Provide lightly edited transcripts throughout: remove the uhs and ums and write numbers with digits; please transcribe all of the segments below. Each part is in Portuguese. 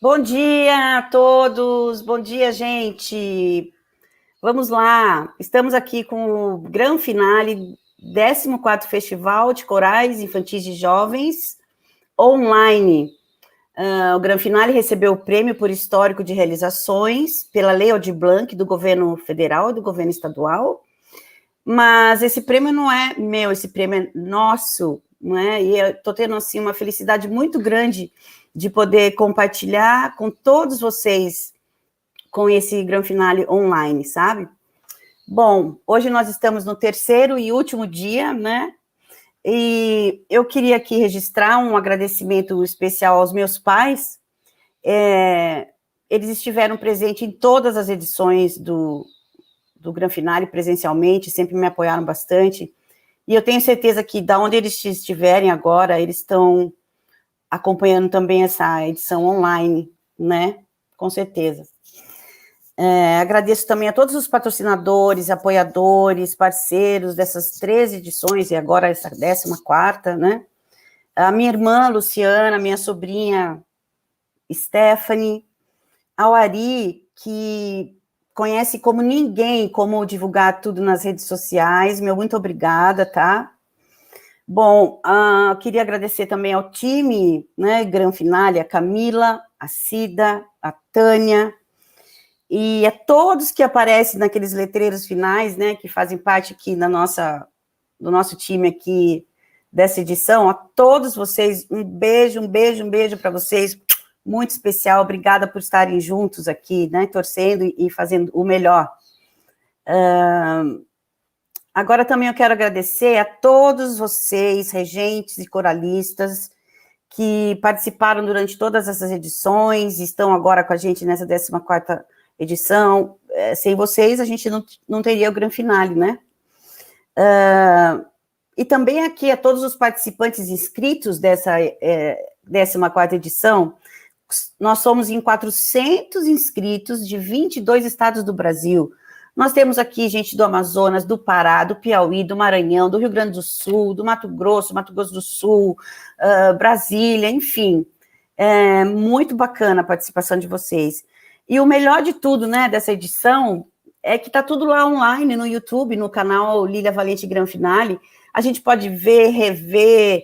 Bom dia a todos, bom dia, gente. Vamos lá, estamos aqui com o Gran Finale, 14º Festival de Corais Infantis de Jovens, online. O Gran Finale recebeu o prêmio por histórico de realizações pela Lei Aldir Blanc do governo federal e do governo estadual, mas esse prêmio não é meu, esse prêmio é nosso, não é? E eu estou tendo, assim, uma felicidade muito grande de poder compartilhar com todos vocês com esse Gran Finale online, sabe? Bom, hoje nós estamos no terceiro e último dia, né? E eu queria aqui registrar um agradecimento especial aos meus pais. Eles estiveram presentes em todas as edições do Gran Finale presencialmente, sempre me apoiaram bastante. E eu tenho certeza que, da onde eles estiverem agora, eles estão acompanhando também essa edição online, né? Com certeza. Agradeço também a todos os patrocinadores, apoiadores, parceiros dessas 13 edições, e agora essa 14ª, né? A minha irmã, Luciana, minha sobrinha, Stephanie, ao Ari, que conhece como ninguém como divulgar tudo nas redes sociais, meu muito obrigada, tá? Bom, queria agradecer também ao time, né, Gran Finale, a Camila, a Cida, a Tânia, e a todos que aparecem naqueles letreiros finais, né, que fazem parte aqui do nosso time aqui dessa edição, a todos vocês, um beijo para vocês, muito especial, obrigada por estarem juntos aqui, né, torcendo e fazendo o melhor. Agora também eu quero agradecer a todos vocês, regentes e coralistas, que participaram durante todas essas edições, estão agora com a gente nessa 14ª edição. Sem vocês, a gente não teria o Gran Finale, né? E também aqui a todos os participantes inscritos dessa 14ª edição. Nós somos em 400 inscritos de 22 estados do Brasil. Nós temos aqui gente do Amazonas, do Pará, do Piauí, do Maranhão, do Rio Grande do Sul, do Mato Grosso do Sul, Brasília, enfim. É muito bacana a participação de vocês. E o melhor de tudo, né, dessa edição, é que está tudo lá online, no YouTube, no canal Lília Valente Gran Finale. A gente pode ver, rever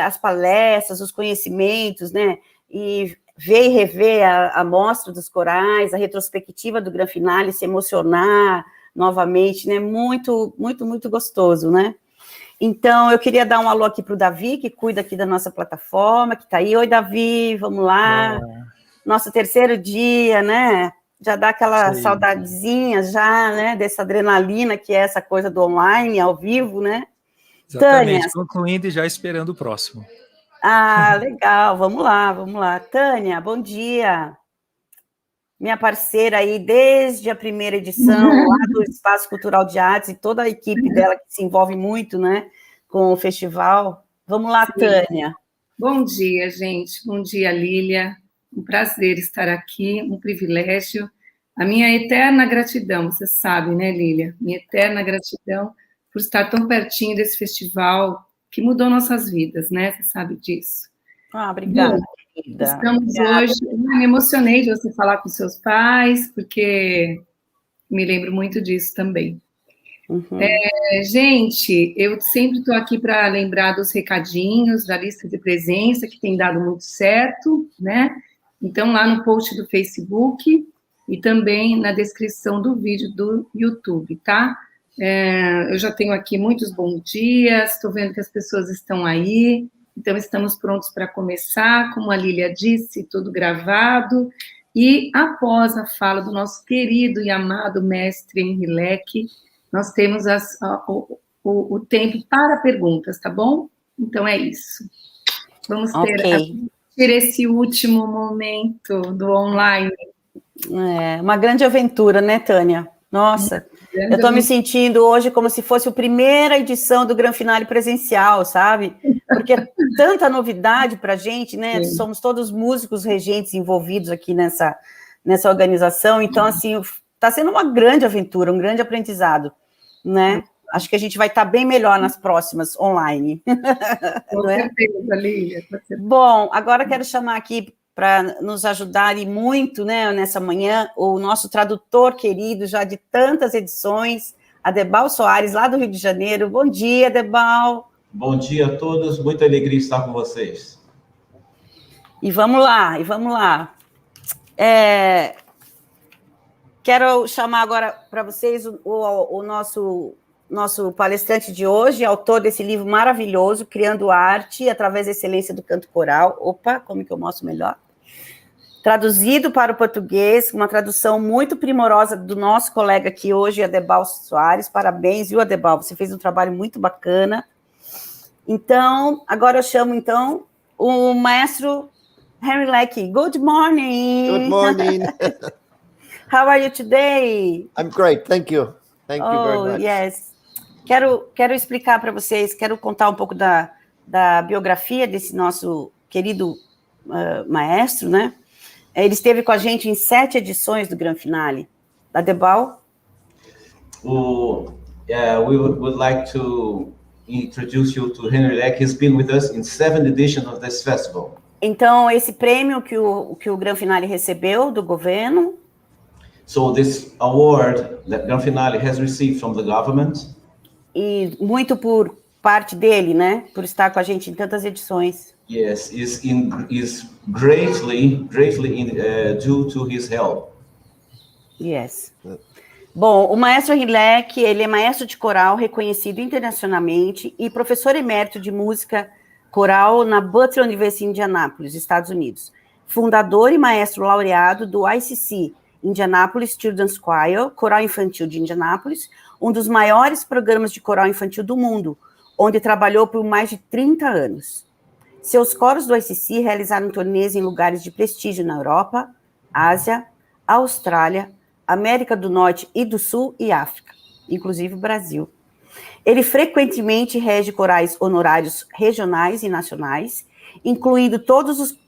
as palestras, os conhecimentos, né, e ver e rever a mostra dos corais, a retrospectiva do Gran Finale, se emocionar novamente, né? Muito, muito, muito gostoso, né? Então, eu queria dar um alô aqui para o Davi, que cuida aqui da nossa plataforma, que está aí. Oi, Davi, vamos lá. Nosso terceiro dia, né? Já dá aquela saudadezinha já, né? Dessa adrenalina que é essa coisa do online, ao vivo, né? Exatamente, Tânia, concluindo e já esperando o próximo. Legal, vamos lá. Tânia, bom dia. Minha parceira aí, desde a primeira edição, lá do Espaço Cultural de Artes, e toda a equipe dela que se envolve muito, né, com o festival. Vamos lá, sim. Tânia. Bom dia, gente. Bom dia, Lília. Um prazer estar aqui, um privilégio. A minha eterna gratidão, você sabe, né, Lília? Minha eterna gratidão por estar tão pertinho desse festival que mudou nossas vidas, né? Você sabe disso. Obrigada, querida. Estamos hoje... Eu me emocionei de você falar com seus pais, porque me lembro muito disso também. Uhum. Gente, eu sempre estou aqui para lembrar dos recadinhos, da lista de presença, que tem dado muito certo, né? Então, lá no post do Facebook e também na descrição do vídeo do YouTube, tá? Eu já tenho aqui muitos bons dias, estou vendo que as pessoas estão aí, então estamos prontos para começar, como a Lília disse, tudo gravado, e após a fala do nosso querido e amado mestre Henri Leck, nós temos o tempo para perguntas, tá bom? Então é isso. Vamos ter esse último momento do online. Uma grande aventura, né, Tânia? Nossa, eu estou me sentindo hoje como se fosse a primeira edição do Gran Finale presencial, sabe? Porque é tanta novidade para a gente, né? Sim. Somos todos músicos regentes envolvidos aqui nessa organização, então, assim, está sendo uma grande aventura, um grande aprendizado, né? Acho que a gente vai estar bem melhor nas próximas online. Com certeza, Lília. Bom, agora quero chamar aqui para nos ajudarem muito, né, nessa manhã, o nosso tradutor querido, já de tantas edições, Adebal Soares, lá do Rio de Janeiro. Bom dia, Adebal. Bom dia a todos, muita alegria estar com vocês. E vamos lá. Quero chamar agora para vocês o nosso palestrante de hoje, autor desse livro maravilhoso, Criando, Arte, Através da Excelência do Canto Coral. Opa, como que eu mostro melhor? Traduzido para o português, uma tradução muito primorosa do nosso colega aqui hoje, Adebal Soares. Parabéns, viu, Adebal? Você fez um trabalho muito bacana. Então, agora eu chamo, então, o maestro Henry Leck. Good morning. Good morning. How are you today? I'm great, thank you. Thank you very much. Yes. Quero explicar para vocês, quero contar um pouco da biografia desse nosso querido maestro, né? Ele esteve com a gente em 7 edições do Gran Finale. Adebal? We would like to introduce you to Henry Leck. He's been with us in 7 editions of this festival. Então, esse prêmio que o Gran Finale recebeu do governo. So this award that Gran Finale has received from the government. E muito por parte dele, né? Por estar com a gente em tantas edições. Yes, is greatly due to his help. Yes. Bom, o maestro Leck, ele é maestro de coral reconhecido internacionalmente e professor emérito de música coral na Butler University em Indianápolis, Estados Unidos. Fundador e maestro laureado do ICC, Indianapolis Children's Choir, coral infantil de Indianápolis, um dos maiores programas de coral infantil do mundo, onde trabalhou por mais de 30 anos. Seus coros do ICC realizaram turnês em lugares de prestígio na Europa, Ásia, Austrália, América do Norte e do Sul e África, inclusive o Brasil. Ele frequentemente rege corais honorários regionais e nacionais, incluindo todos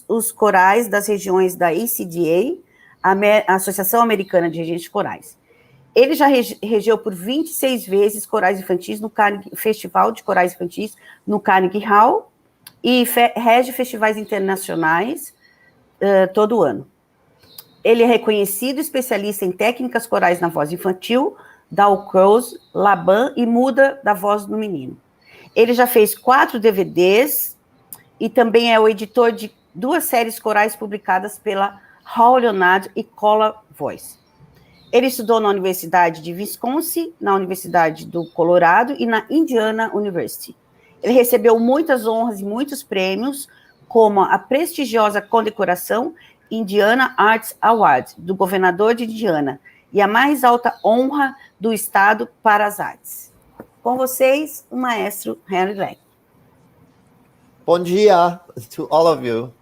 os corais das regiões da ACDA, a Associação Americana de Regentes de Corais. Ele já regeu por 26 vezes corais infantis no Festival de Corais Infantis no Carnegie Hall e rege festivais internacionais todo ano. Ele é reconhecido especialista em técnicas corais na voz infantil, Dalcroze, Laban e muda da voz do menino. Ele já fez 4 DVDs e também é o editor de 2 séries corais publicadas pela Hall Leonard e Color Voice. Ele estudou na Universidade de Wisconsin, na Universidade do Colorado e na Indiana University. Ele recebeu muitas honras e muitos prêmios, como a prestigiosa condecoração Indiana Arts Award, do governador de Indiana, e a mais alta honra do Estado para as artes. Com vocês, o maestro Henry Leck. Bom dia to all of you.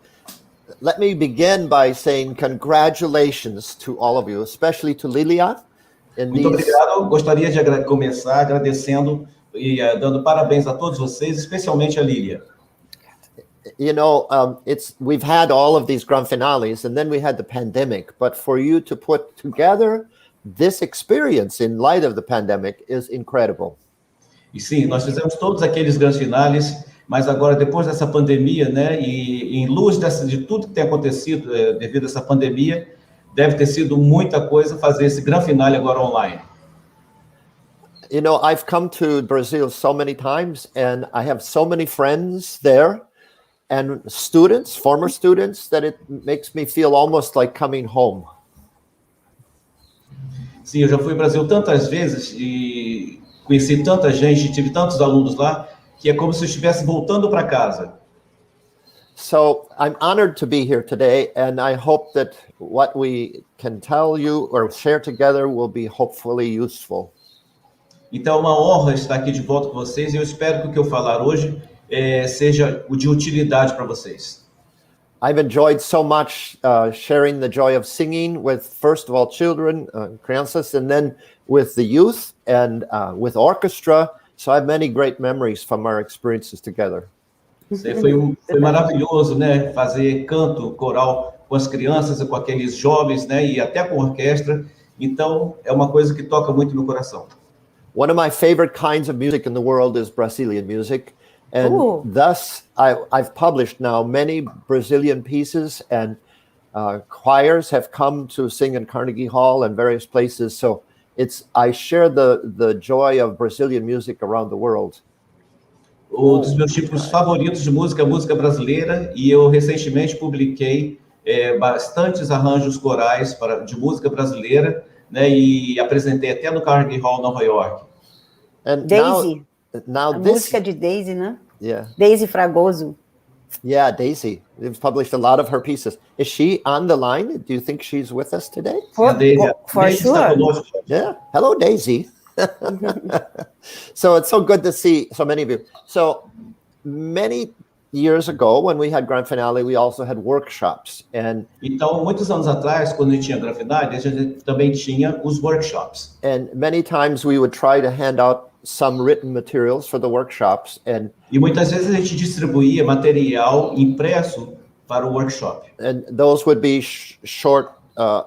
Let me begin by saying congratulations to all of you, especially to Lilia. Muito obrigado. Gostaria de começar agradecendo e dando parabéns a todos vocês, especialmente a Lilia. You know, we've had all of these grand finales, and then we had the pandemic. But for you to put together this experience in light of the pandemic is incredible. E sim, nós fizemos todos aqueles grandes finales, mas agora, depois dessa pandemia, né, e em luz de tudo que tem acontecido devido a essa pandemia, deve ter sido muita coisa fazer esse grande finale agora online. You know, I've come to Brazil so many times, and I have so many friends there, and students, former students, that it makes me feel almost like coming home. Sim, eu já fui ao Brasil tantas vezes e conheci tanta gente, tive tantos alunos lá, que é como se eu estivesse voltando para casa. So I'm honored to be here today, and I hope that what we can tell you or share together will be hopefully useful. Então é uma honra estar aqui de volta com vocês e eu espero que o que eu falar hoje seja de utilidade para vocês. I've enjoyed so much sharing the joy of singing with, first of all, children, crianças, and then with the youth and with orchestra. So I have many great memories from our experiences together. Foi maravilhoso, né? Fazer canto coral com as crianças e com aqueles jovens, né? E até com orquestra. Então, é uma coisa que toca muito no coração. One of my favorite kinds of music in the world is Brazilian music. And thus, I've published now many Brazilian pieces, and choirs have come to sing in Carnegie Hall and various places. So I share the joy of Brazilian music around the world. Um dos meus tipos favoritos de música é música brasileira, e eu recentemente publiquei bastantes arranjos corais de música brasileira, né, e apresentei até no Carnegie Hall, Nova York. And Daisy. Now A this, música de Daisy, né? Yeah. Daisy Fragozu. Yeah, Daisy. We've published a lot of her pieces. Is she on the line? Do you think she's with us today? For Daisy está sure. conosco. Yeah. Hello, Daisy. So it's so good to see so many of you. So many years ago, when we had Grand Finale, we also had workshops. Então, muitos anos atrás, quando a gente tinha Gran Finale, a gente também tinha os workshops. And many times we would try to hand out some written materials for the workshops. E muitas vezes a gente distribuía material impresso para o workshop. And those would be short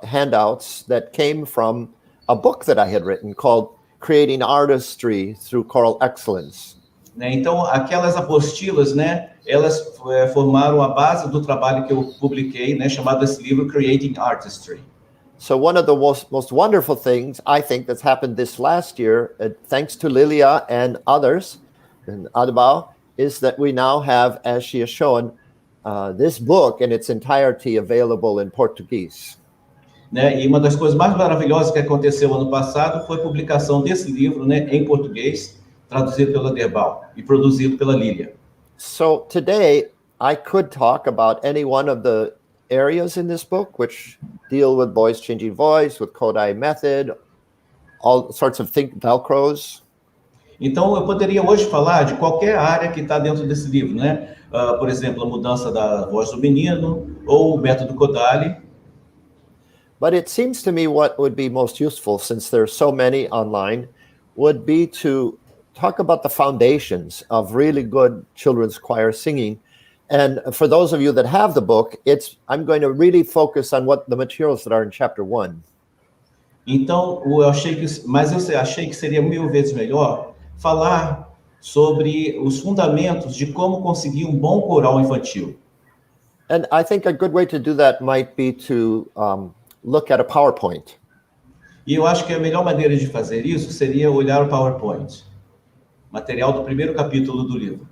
handouts that came from a book that I had written called Creating Artistry Through Choral Excellence. Então, aquelas apostilas, né, elas formaram a base do trabalho que eu publiquei, né, chamado esse livro Creating Artistry. So one of the most wonderful things, I think, that's happened this last year, thanks to Lilia and others, and Adabao, is that we now have, as she has shown, this book in its entirety available in Portuguese. Né, e uma das coisas mais maravilhosas que aconteceu ano passado foi a publicação desse livro, né, em português, traduzido pela Derbal e produzido pela Lilia. So today, I could talk about any one of the areas in this book, which deal with voice changing voice, with Kodai method, all sorts of Velcros. Então, eu poderia hoje falar de qualquer área que está dentro desse livro, né? Por exemplo, a mudança da voz do menino, ou o método Kodai. But it seems to me what would be most useful, since there are so many online, would be to talk about the foundations of really good children's choir singing. And for those of you that have the book, I'm going to really focus on what the materials that are in chapter 1. Então, eu achei que seria 1000 vezes melhor falar sobre os fundamentos de como conseguir um bom coral infantil. And I think a good way to do that might be to look at a PowerPoint. E eu acho que a melhor maneira de fazer isso seria olhar o PowerPoint, material do primeiro capítulo do livro.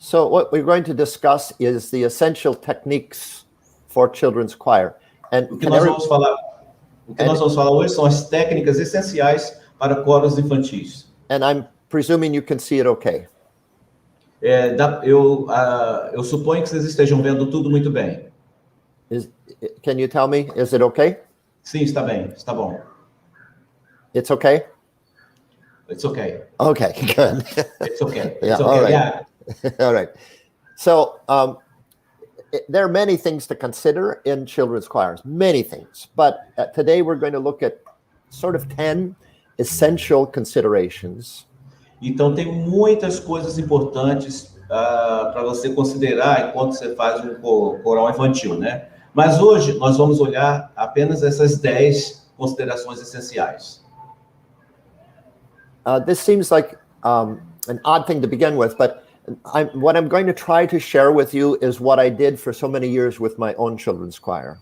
So what we're going to discuss is the essential techniques for children's choir. And o que nós vamos falar hoje são as técnicas essenciais para coros infantis. And I'm presuming you can see it okay. Eu suponho que vocês estejam vendo tudo muito bem. Can you tell me, is it okay? Sim, está bem, está bom. It's okay? It's okay. Okay, good. It's okay. It's Yeah, okay. all right. Yeah. All right. So there are many things to consider in children's choirs, many things. But today we're going to look at sort of 10 essential considerations. Então tem muitas coisas importantes para você considerar enquanto você faz um coral infantil, né? Mas hoje nós vamos olhar apenas essas 10 considerações essenciais. This seems like an odd thing to begin with, but what I'm going to try to share with you is what I did for so many years with my own children's choir.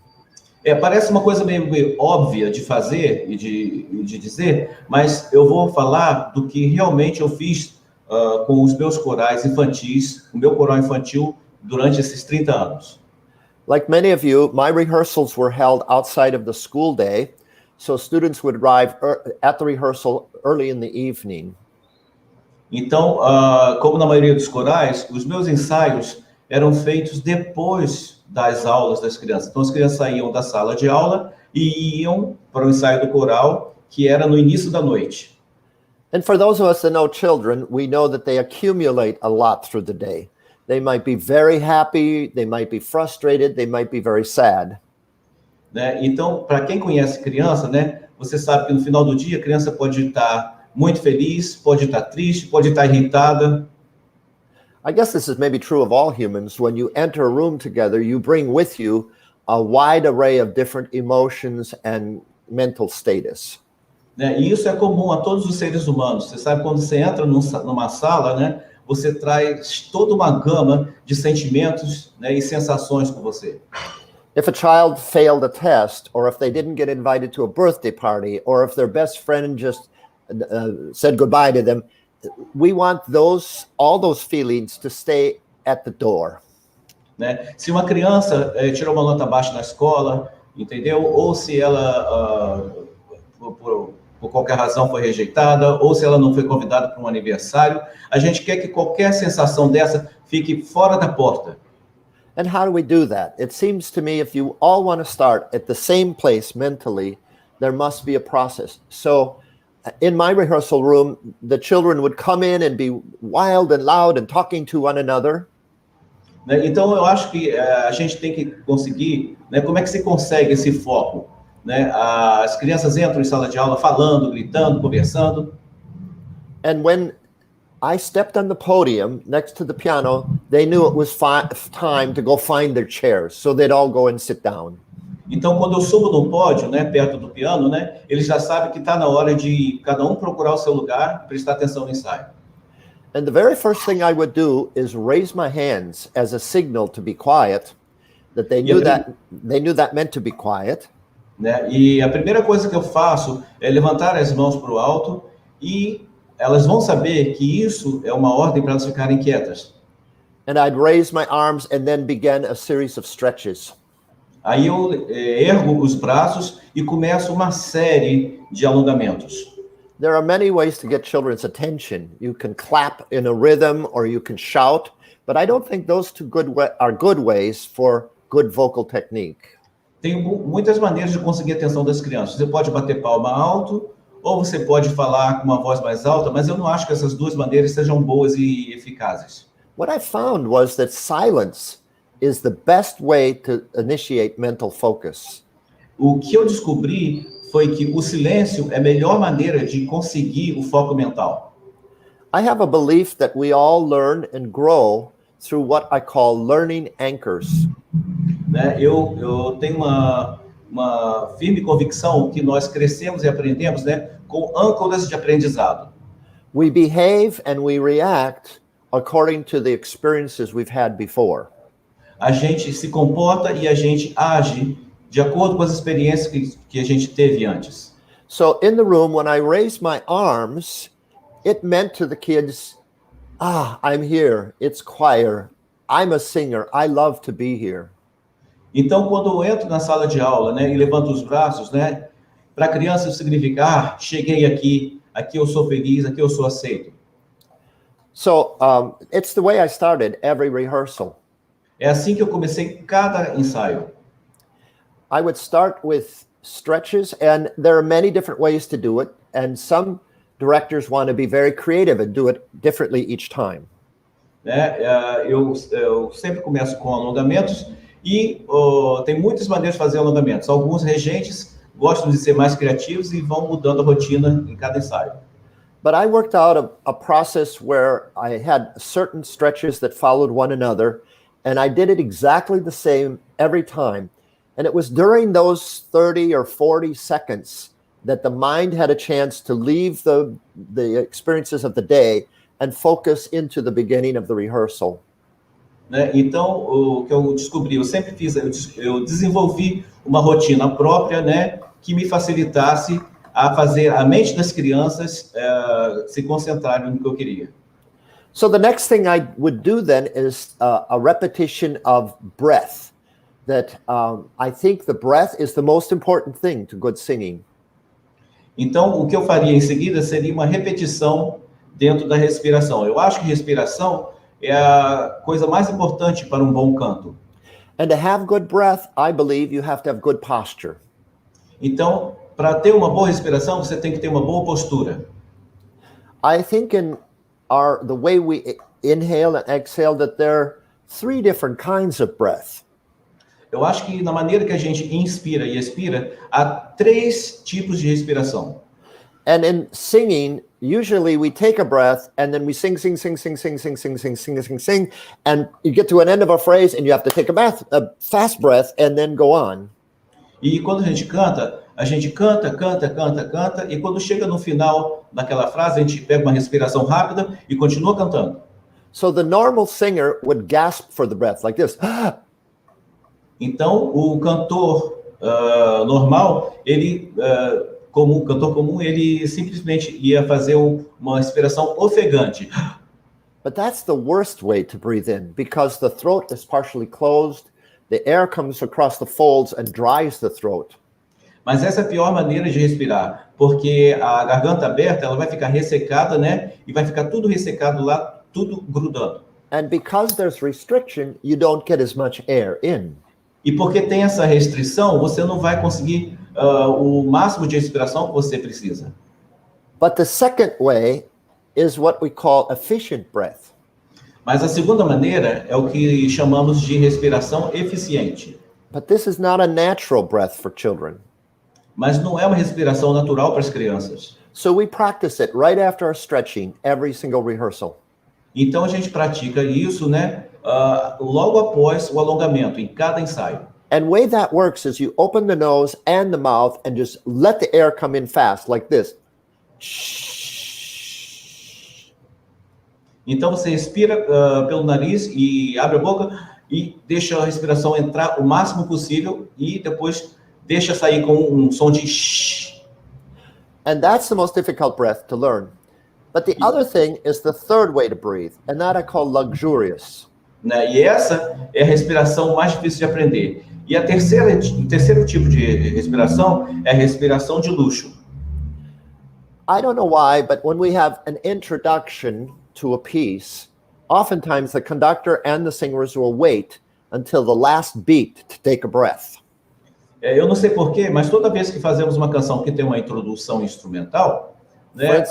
Parece uma coisa meio óbvia de fazer e de dizer, mas eu vou falar do que realmente eu fiz com os meus corais infantis, o meu coral infantil durante esses 30 anos. Like many of you, my rehearsals were held outside of the school day, so students would arrive at the rehearsal early in the evening. Então, como na maioria dos corais, os meus ensaios eram feitos depois das aulas das crianças. Então, as crianças saíam da sala de aula e iam para o ensaio do coral, que era no início da noite. And for those of us that know children, we know that they accumulate a lot through the day. They might be very happy, they might be frustrated, they might be very sad. Né? Então, para quem conhece criança, né, você sabe que no final do dia a criança pode estar muito feliz, pode estar triste, pode estar irritada. I guess this is maybe true of all humans. When you enter a room together, you bring with you a wide array of different emotions and mental status. Né? E isso é comum a todos os seres humanos. Você sabe, quando você entra numa sala, né, você traz toda uma gama de sentimentos, né, e sensações com você. If a child failed a test, or if they didn't get invited to a birthday party, or if their best friend just said goodbye to them, we want all those feelings to stay at the door. Né? Se uma criança tirou uma nota baixa na escola, entendeu? Ou se ela, por qualquer razão, foi rejeitada, ou se ela não foi convidada para um aniversário, a gente quer que qualquer sensação dessa fique fora da porta. And how do we do that? It seems to me if you all want to start at the same place mentally, there must be a process. So in my rehearsal room, the children would come in and be wild and loud and talking to one another. Então, eu acho que a gente tem que conseguir, né, como é que se consegue esse foco? Né? As crianças entram em sala de aula falando, gritando, conversando. And when I stepped on the podium next to the piano, they knew it was time to go find their chairs, so they'd all go and sit down. Então, quando eu subo no pódio, né, perto do piano, né, eles já sabem que está na hora de cada um procurar o seu lugar, prestar atenção no ensaio. And the very first thing I would do is raise my hands as a signal to be quiet, that they knew that meant to be quiet. Né? E a primeira coisa que eu faço é levantar as mãos para o alto e elas vão saber que isso é uma ordem para elas ficarem quietas. And I'd raise my arms and then begin a series of stretches. Aí eu ergo os braços e começo uma série de alongamentos. There are many ways to get children's attention. You can clap in a rhythm or you can shout, but I don't think those two are good ways for good vocal technique. Tem muitas maneiras de conseguir a atenção das crianças. Você pode bater palma alto, ou você pode falar com uma voz mais alta, mas eu não acho que essas duas maneiras sejam boas e eficazes. What I found was that silence is the best way to initiate mental focus. O que eu descobri foi que o silêncio é a melhor maneira de conseguir o foco mental. I have a belief that we all learn and grow through what I call learning anchors. Né? Eu tenho uma firme convicção que nós crescemos e aprendemos, né, com âncoras de aprendizado. We behave and we react according to the experiences we've had before. A gente se comporta e a gente age de acordo com as experiências que a gente teve antes. So in the room, when I raised my arms, it meant to the kids, I'm here, it's choir, I'm a singer, I love to be here. Então, quando eu entro na sala de aula, né, e levanto os braços, né, para a criança significa, cheguei aqui, aqui eu sou feliz, aqui eu sou aceito. So it's the way I started every rehearsal. É assim que eu comecei cada ensaio. I would start with stretches, and there are many different ways to do it, and some directors want to be very creative and do it differently each time. Né, eu sempre começo com alongamentos e tem muitas maneiras de fazer alongamentos. Alguns regentes gostam de ser mais criativos e vão mudando a rotina em cada ensaio. But I worked out a process where I had certain stretches that followed one another, and I did it exactly the same every time. And it was during those 30 or 40 seconds that the mind had a chance to leave the experiences of the day and focus into the beginning of the rehearsal. Né? Então, o que eu descobri, eu desenvolvi uma rotina própria, né, que me facilitasse a fazer a mente das crianças se concentrarem no que eu queria. So the next thing I would do then is a repetition of breath. That I think the breath is the most important thing to good singing. Então, o que eu faria em seguida seria uma repetição dentro da respiração. Eu acho que respiração é a coisa mais importante para um bom canto. And to have good breath, I believe you have to have good posture. Então, para ter uma boa respiração, você tem que ter uma boa postura. I think in the way we inhale and exhale that there are 3 different kinds of breath. Eu acho que na maneira que a gente inspira e expira, há 3 tipos de respiração. And in singing, usually we take a breath and then we sing, and you get to an end of a phrase and you have to take a fast breath and then go on. E quando a gente canta, e quando chega no final daquela frase, a gente pega uma respiração rápida e continua cantando. So the normal singer would gasp for the breath like this. Então, o cantor normal, ele, como cantor comum, ele simplesmente ia fazer uma respiração ofegante. But that's the worst way to breathe in because the throat is partially closed, the air comes across the folds and dries the throat. Mas essa é a pior maneira de respirar, porque a garganta aberta, ela vai ficar ressecada, né? E vai ficar tudo ressecado lá, tudo grudando. And because there's restriction, you don't get as much air in. E porque tem essa restrição, você não vai conseguir o máximo de respiração que você precisa. But the second way is what we call efficient breath. Mas a segunda maneira é o que chamamos de respiração eficiente. But this is not a natural breath for children. Mas não é uma respiração natural para as crianças. So we practice it right after our stretching, every single rehearsal. Então a gente pratica isso, né, logo após o alongamento, em cada ensaio. And the way that works is you open the nose and the mouth and just let the air come in fast, like this. Então você respira pelo nariz e abre a boca e deixa a respiração entrar o máximo possível e depois deixa sair com um som de shh. And that's the most difficult breath to learn. But the other thing is the third way to breathe, and that I call luxurious. Né? E essa é a respiração mais difícil de aprender. E o terceiro tipo de respiração é a respiração de luxo. I don't know why, but when we have an introduction to a piece, oftentimes the conductor and the singers will wait until the last beat to take a breath. Eu não sei porquê, mas toda vez que fazemos uma canção que tem uma introdução instrumental, né,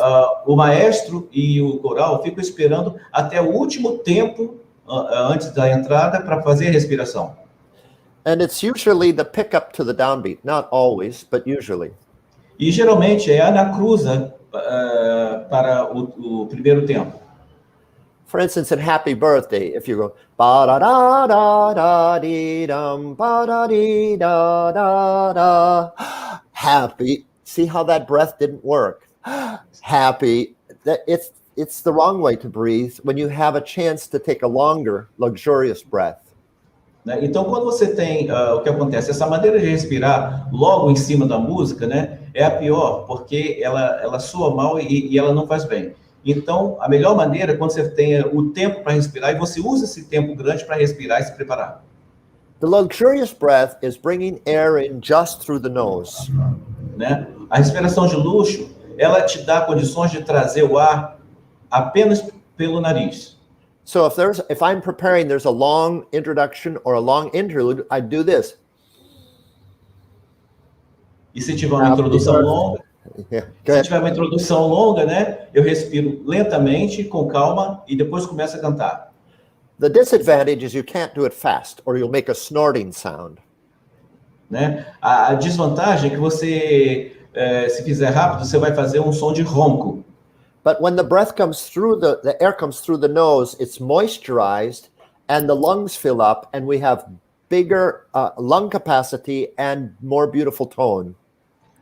o maestro e o coral ficam esperando até o último tempo antes da entrada para fazer a respiração. And it's usually the pickup to the downbeat, not always, but usually. E geralmente é a anacruza para o primeiro tempo. For instance, in Happy Birthday, if you go ba-da-da-da-da-dee-dum, ba-da-dee-da-da-da, happy. See how that breath didn't work? Happy. It's the wrong way to breathe when you have a chance to take a longer, luxurious breath. Né? Então, quando você tem o que acontece, essa maneira de respirar logo em cima da música, né, é a pior, porque ela soa mal e ela não faz bem. Então, a melhor maneira é quando você tenha o tempo para respirar e você usa esse tempo grande para respirar e se preparar. The luxurious breath is bringing air in just through the nose. Né? A respiração de luxo, ela te dá condições de trazer o ar apenas pelo nariz. So if I'm preparing, there's a long introduction or a long interlude, I do this. E se tiver uma introdução longa, né, eu respiro lentamente, com calma, e depois começo a cantar. The disadvantage is you can't do it fast, or you'll make a snorting sound. Né? A desvantagem é que você, se fizer rápido, você vai fazer um som de ronco. But when the breath comes through, the air comes through the nose, it's moisturized, and the lungs fill up, and we have bigger lung capacity and more beautiful tone.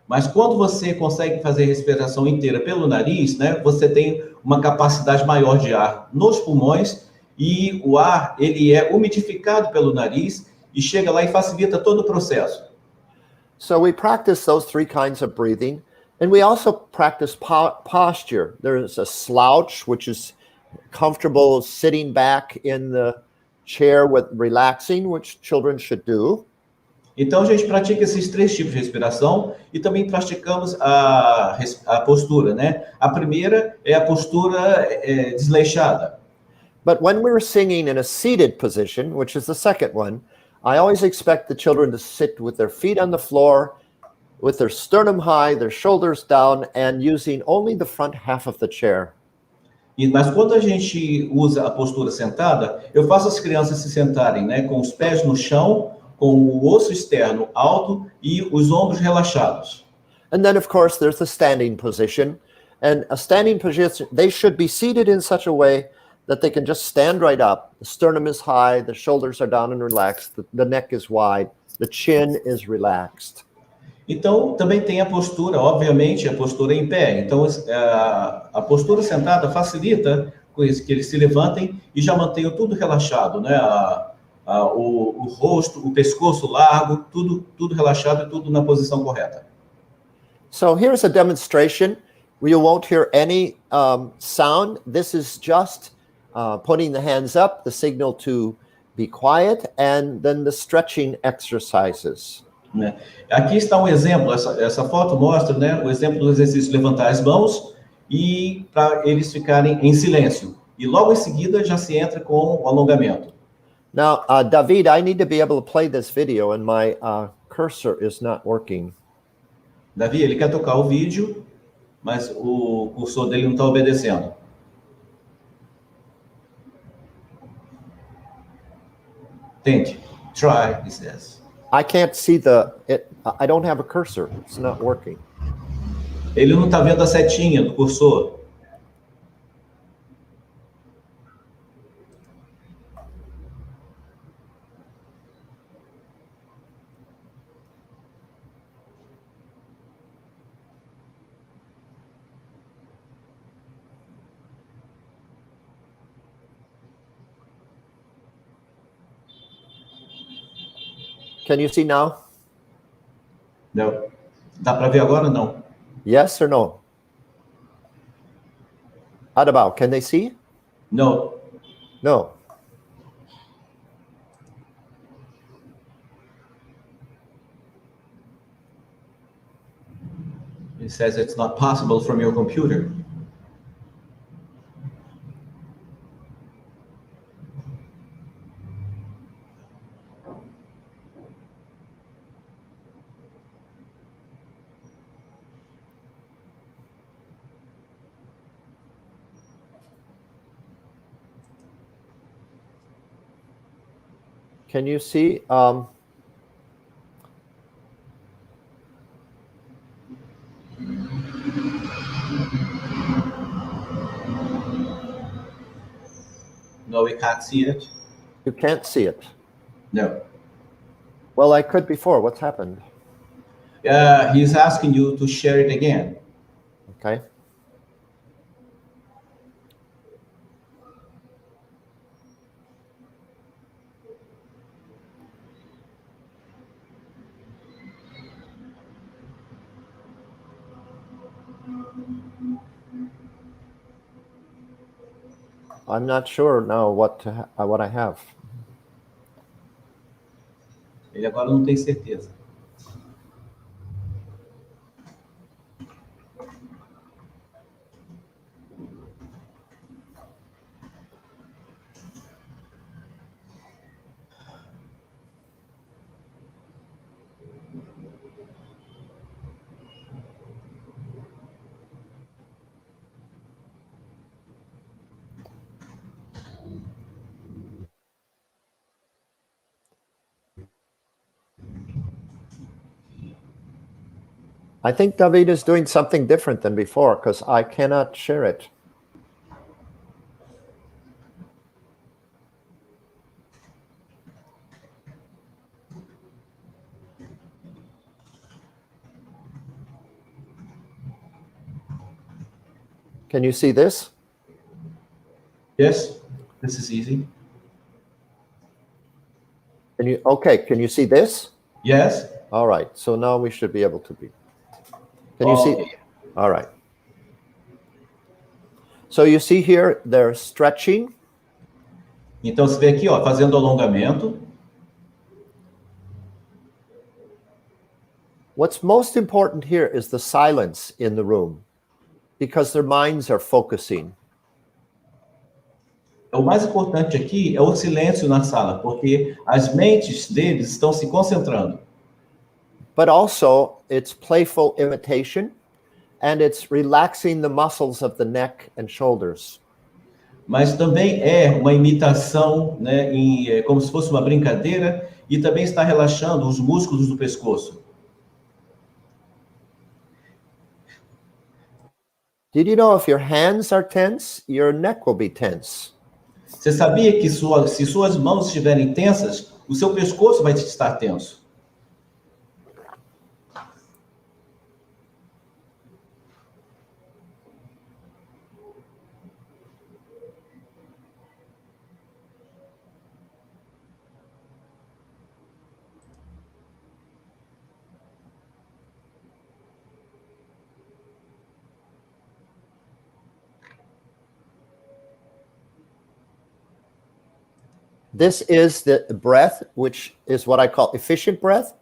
Mas quando você consegue fazer a respiração inteira pelo nariz, né, você tem uma capacidade maior de ar nos pulmões e o ar, ele é umidificado pelo nariz e chega lá e facilita todo o processo. So we practice those three kinds of breathing, and we also practice posture. There's a slouch, which is comfortable sitting back in the chair with relaxing, which children should do. Então, a gente pratica esses três tipos de respiração e também praticamos a postura, né? A primeira é a postura desleixada. But when we're singing in a seated position, which is the second one, I always expect the children to sit with their feet on the floor, with their sternum high, their shoulders down, and using only the front half of the chair. Mas quando a gente usa a postura sentada, eu faço as crianças se sentarem, né, com os pés no chão, com o osso externo alto e os ombros relaxados. And then, of course, there's the standing position. And a standing position, they should be seated in such a way that they can just stand right up. The sternum is high, the shoulders are down and relaxed, the neck is wide, the chin is relaxed. Então, também tem a postura, obviamente, a postura em pé. Então, a postura sentada facilita que eles se levantem e já mantenham tudo relaxado, né? O rosto, o pescoço largo, tudo relaxado e tudo na posição correta. So here's a demonstration. You won't hear any sound. This is just putting the hands up, the signal to be quiet, and then the stretching exercises. Né? Aqui está um exemplo, essa foto mostra, né, o exemplo do exercício de levantar as mãos e para eles ficarem em silêncio. E logo em seguida já se entra com o alongamento. Now, David, I need to be able to play this video and my cursor is not working. Davi, ele quer tocar o vídeo, mas o cursor dele não está obedecendo. Tente. Try, he says. I can't see I don't have a cursor. It's not working. Ele não está vendo a setinha do cursor. Can you see now? Não. Dá para ver agora ou não? Yes or no? How about, can they see? No. No. It says it's not possible from your computer. Can you see? No, we can't see it. You can't see it. No. Well, I could before. What's happened? He's asking you to share it again. Okay. I'm not sure now what I have. Ele agora não tem certeza. I think David is doing something different than before because I cannot share it. Can you see this? Yes, this is easy. Can you see this? Yes. All right, so now we should be able to be. Can you see? All right. So you see here, they're stretching. Então você vê aqui, ó, fazendo alongamento. What's most important here is the silence in the room, because their minds are focusing. O mais importante aqui é o silêncio na sala, porque as mentes deles estão se concentrando. But also, it's playful imitation, and it's relaxing the muscles of the neck and shoulders. Mas também é uma imitação, né, como se fosse uma brincadeira, e também está relaxando os músculos do pescoço. Did you know if your hands are tense, your neck will be tense? Você sabia que se suas mãos estiverem tensas, o seu pescoço vai estar tenso? This is the breath, which is what I call efficient breath.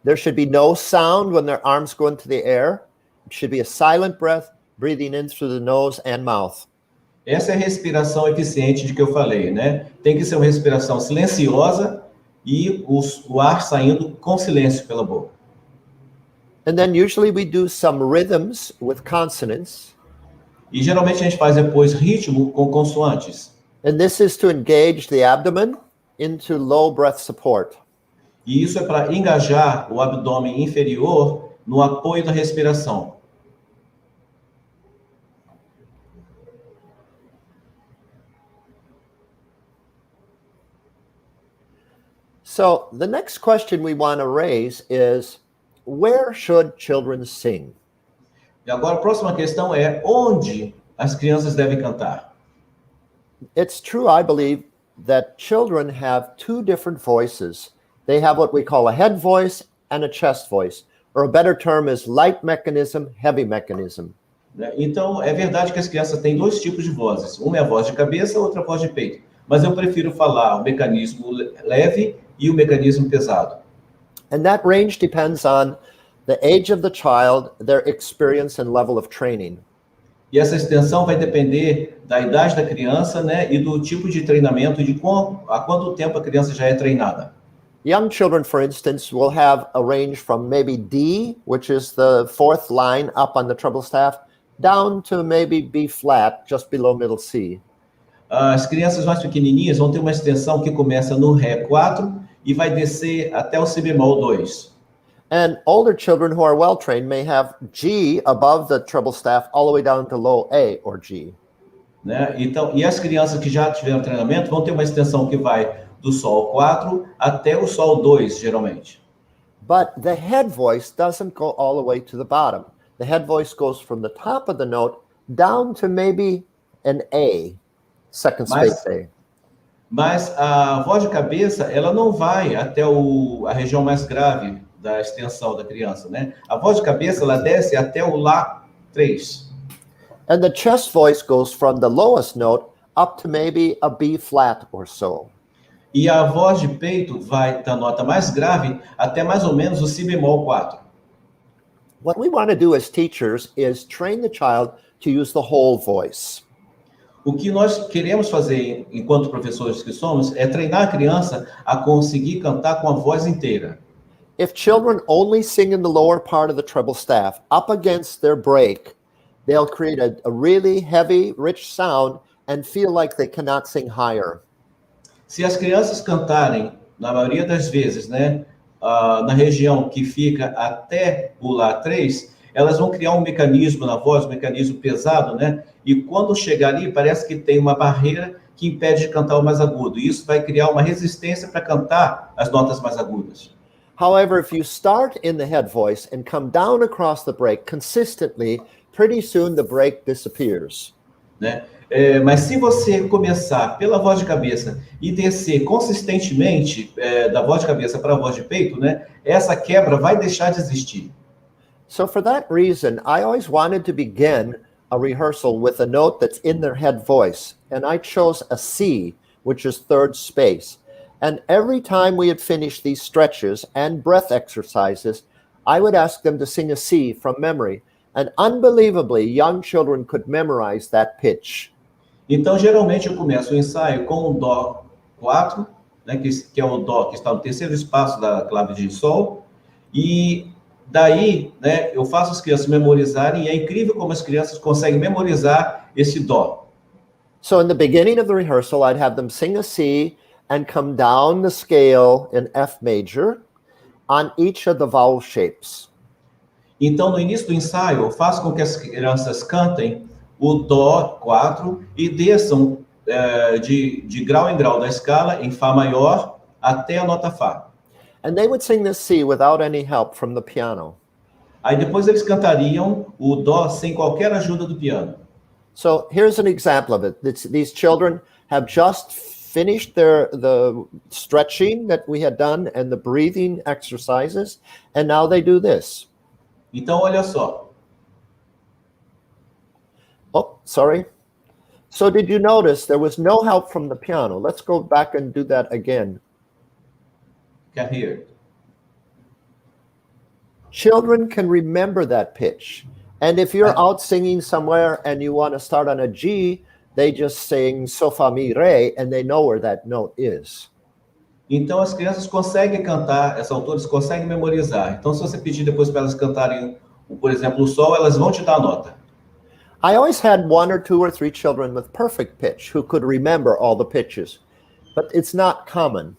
There should be no sound when their arms go into the air. It should be a silent breath, breathing in through the nose and mouth. Essa é a respiração eficiente de que eu falei, né? Tem que ser uma respiração silenciosa e o ar saindo com silêncio pela boca. And then usually we do some rhythms with consonants. E geralmente a gente faz depois ritmo com consoantes. And this is to engage the abdomen into low breath support. E isso é para engajar o abdômen inferior no apoio da respiração. So the next question we want to raise is, where should children sing? E agora a próxima questão é onde as crianças devem cantar. It's true, I believe, that children have two different voices. They have what we call a head voice and a chest voice, or a better term is light mechanism, heavy mechanism. Então, é verdade que as crianças têm dois tipos de vozes. Uma é a voz de cabeça, outra a voz de peito. Mas eu prefiro falar o mecanismo leve e o mecanismo pesado. And that range depends on the age of the child, their experience and level of training. E essa extensão vai depender da idade da criança, né, e do tipo de treinamento e de há quanto tempo a criança já é treinada. Young children, for instance, will have a range from maybe D, which is the fourth line up on the treble staff, down to maybe B flat, just below middle C. As crianças mais pequenininhas vão ter uma extensão que começa no Ré 4 e vai descer até o Si bemol 2. And older children who are well trained may have G above the treble staff all the way down to low A or G. Né? Então, e as crianças que já tiveram treinamento vão ter uma extensão que vai do Sol 4 até o Sol 2, geralmente. But the head voice doesn't go all the way to the bottom. The head voice goes from the top of the note down to maybe an A, second space A. Mas a voz de cabeça, ela não vai até a região mais grave da extensão da criança, né? A voz de cabeça, ela desce até o Lá 3. And the chest voice goes from the lowest note up to maybe a B flat or so. E a voz de peito vai da nota mais grave até mais ou menos o Si bemol 4. What we want to do as teachers is train the child to use the whole voice. O que nós queremos fazer, enquanto professores que somos, é treinar a criança a conseguir cantar com a voz inteira. If children only sing in the lower part of the treble staff, up against their break, they'll create a really heavy, rich sound and feel like they cannot sing higher. Se as crianças cantarem, na maioria das vezes, né, na região que fica até o Lá 3, elas vão criar um mecanismo na voz, um mecanismo pesado, né? E quando chegar ali, parece que tem uma barreira que impede de cantar o mais agudo. E isso vai criar uma resistência para cantar as notas mais agudas. However, if you start in the head voice and come down across the break consistently, pretty soon the break disappears. Né? Mas se você começar pela voz de cabeça e descer consistentemente da voz de cabeça para a voz de peito, né? Essa quebra vai deixar de existir. So for that reason, I always wanted to begin a rehearsal with a note that's in their head voice. And I chose a C, which is third space. And every time we had finished these stretches and breath exercises, I would ask them to sing a C from memory. And unbelievably, young children could memorize that pitch. Então, geralmente, eu começo o ensaio com o Dó 4, né, que é o Dó que está no terceiro espaço da clave de Sol. E daí, né, eu faço as crianças memorizarem, e é incrível como as crianças conseguem memorizar esse Dó. So in the beginning of the rehearsal, I'd have them sing a C and come down the scale in F major on each of the vowel shapes. Então, no início do ensaio, eu faço com que as crianças cantem o Dó 4 e desçam de grau em grau da escala, em Fá maior, até a nota Fá. And they would sing this C without any help from the piano. Aí depois eles cantariam o Dó sem qualquer ajuda do piano. So here's an example of it. These children have just finished the stretching that we had done and the breathing exercises, and now they do this. Então, olha só. Oh, sorry. So did you notice there was no help from the piano? Let's go back and do that again. Can't hear. Children can remember that pitch. And if you're out singing somewhere and you want to start on a G, they just sing so, fa, mi, re, and they know where that note is. Então, as crianças conseguem cantar, essas autores conseguem memorizar. Então, se você pedir depois para elas cantarem, por exemplo, o sol, elas vão te dar a nota. I always had 1 or 2 or 3 children with perfect pitch who could remember all the pitches, but it's not common.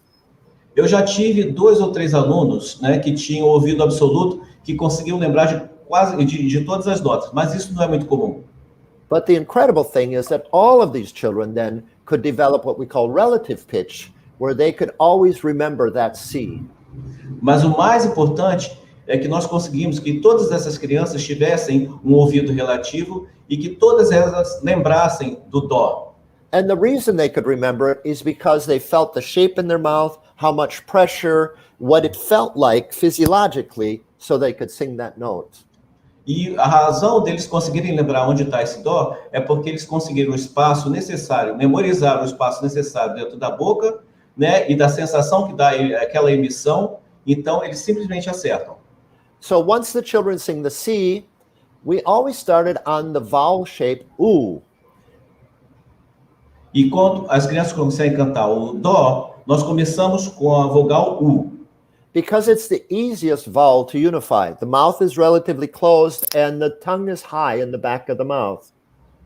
Eu já tive 2 ou 3 alunos, né, que tinham ouvido absoluto, que conseguiam lembrar de todas as notas, mas isso não é muito comum. But the incredible thing is that all of these children then could develop what we call relative pitch, where they could always remember that C. Mas o mais importante é que nós conseguimos que todas essas crianças tivessem um ouvido relativo e que todas elas lembrassem do dó. And the reason they could remember it is because they felt the shape in their mouth, how much pressure, what it felt like physiologically, so they could sing that note. E a razão deles conseguirem lembrar onde está esse dó é porque eles conseguiram o espaço necessário, memorizaram o espaço necessário dentro da boca, né, e da sensação que dá aquela emissão, então eles simplesmente acertam. So once the children sing the C, we always started on the vowel shape U. E quando as crianças conseguem cantar o dó, nós começamos com a vogal U. Because it's the easiest vowel to unify. The mouth is relatively closed and the tongue is high in the back of the mouth.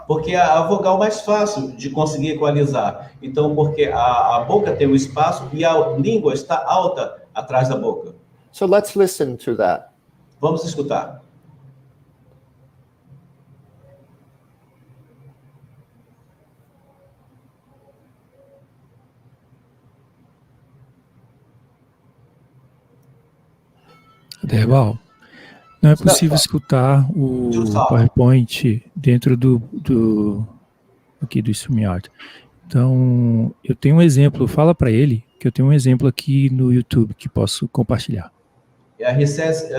Porque é a vogal mais fácil de conseguir equalizar. Então, porque a boca tem um espaço e a língua está alta atrás da boca. So let's listen to that. Vamos escutar. Derbal, não é possível escutar o PowerPoint dentro aqui do StreamYard. Então, eu tenho um exemplo, fala para ele que eu tenho um exemplo aqui no YouTube que posso compartilhar. Yeah, he says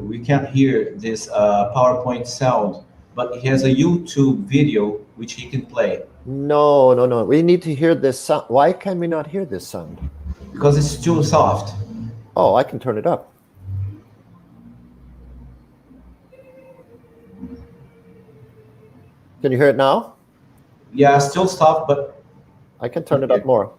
we can't hear this PowerPoint sound, but he has a YouTube video which he can play. No. We need to hear this sound. Why can we not hear this sound? Because it's too soft. Oh, I can turn it up. Can you hear it now? Yeah, still soft, but I can turn it up more.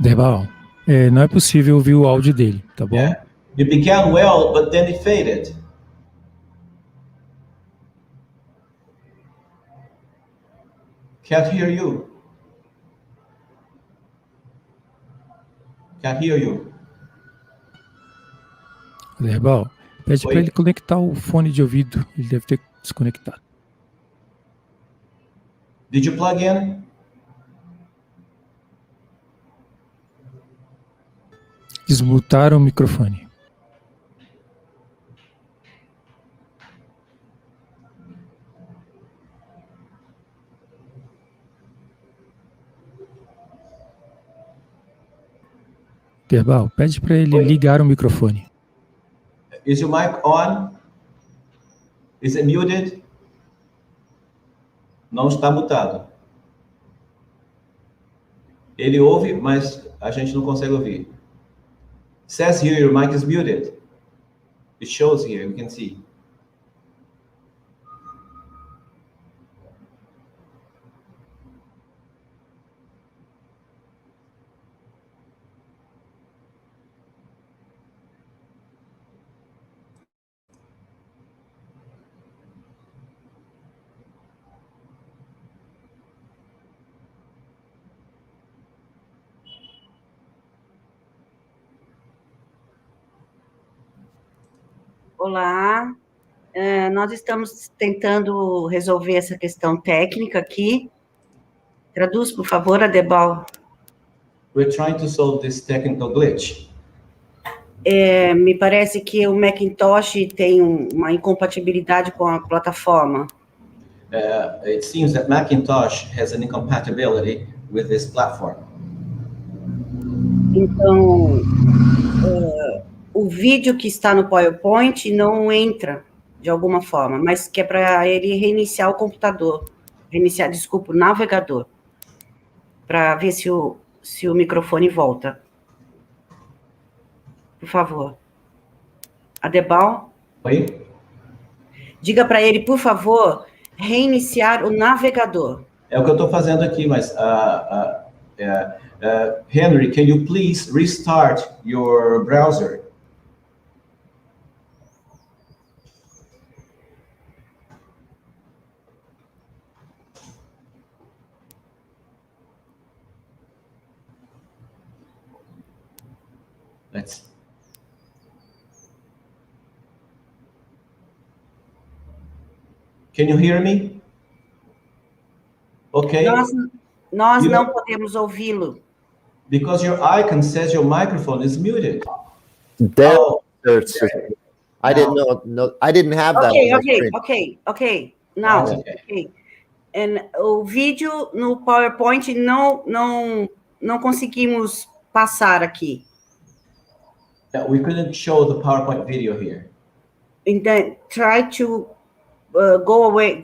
Derbal, não é possível ouvir o áudio dele, tá bom? yeah. It began well, but then it faded. Can't hear you. Can't hear you. Derbal, pede Oi. para ele conectar o fone de ouvido, ele deve ter desconectado. Did you plug in? Desmutaram o microfone. Derbal, pede para ele ligar o microfone. Is your mic on? Is it muted? Não está mutado. Ele ouve, mas a gente não consegue ouvir. Says here your mic is muted. It shows here, you can see. Olá. Nós estamos tentando resolver essa questão técnica aqui. Traduz, por favor, Adebal. We're trying to solve this technical glitch. Me parece que o Macintosh tem uma incompatibilidade com a plataforma. It seems that Macintosh has an incompatibility with this platform. Então, o vídeo que está no PowerPoint não entra de alguma forma, mas que é para ele reiniciar o computador, o navegador, para ver se o microfone volta. Por favor. Adebal? Oi? Diga para ele, por favor, reiniciar o navegador. É o que eu estou fazendo aqui, mas... Henry, can you please restart your browser? Can you hear me? Okay. Nós não podemos ouvi-lo. Because your icon says your microphone is muted. I didn't know. I didn't have that. Okay. Now, okay. And o vídeo no PowerPoint não conseguimos passar aqui. We couldn't show the PowerPoint video here. And then try to go away.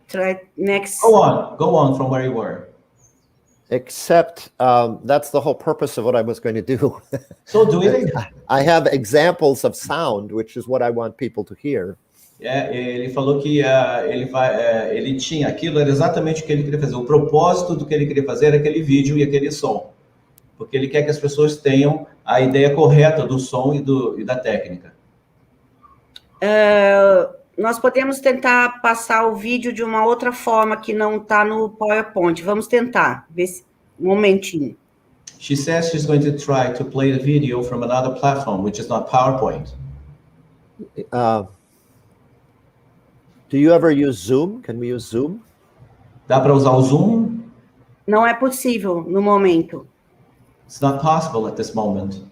Try next. Go on from where you were. Except that's the whole purpose of what I was going to do. So do it. I have examples of sound, which is what I want people to hear. Ele falou que ele tinha aquilo, era exatamente o que ele queria fazer. O propósito do que ele queria fazer era aquele vídeo e aquele som. Porque ele quer que as pessoas tenham a ideia correta do som e da técnica. Nós podemos tentar passar o vídeo de uma outra forma que não está no PowerPoint. Vamos tentar. Um momentinho. She says she's going to try to play the video from another platform, which is not PowerPoint. Do you ever use Zoom? Can we use Zoom? Dá para usar o Zoom? Não é possível no momento. It's not possible at this moment.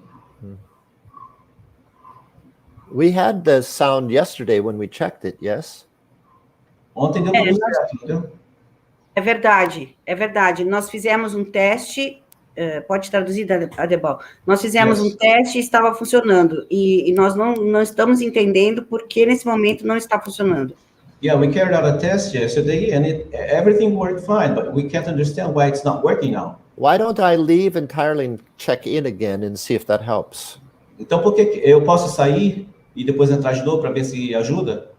We had the sound yesterday when we checked it, yes? Ontem deu tudo certo, entendeu? É verdade. Nós fizemos um teste, pode traduzir, Adebal? Nós fizemos um teste e estava funcionando, e nós não estamos entendendo por que nesse momento não está funcionando. Yeah, we carried out a test yesterday and everything worked fine, but we can't understand why it's not working now. Why don't I leave entirely and check in again and see if that helps? Então, por que eu posso sair e depois entrar de novo para ver se ajuda?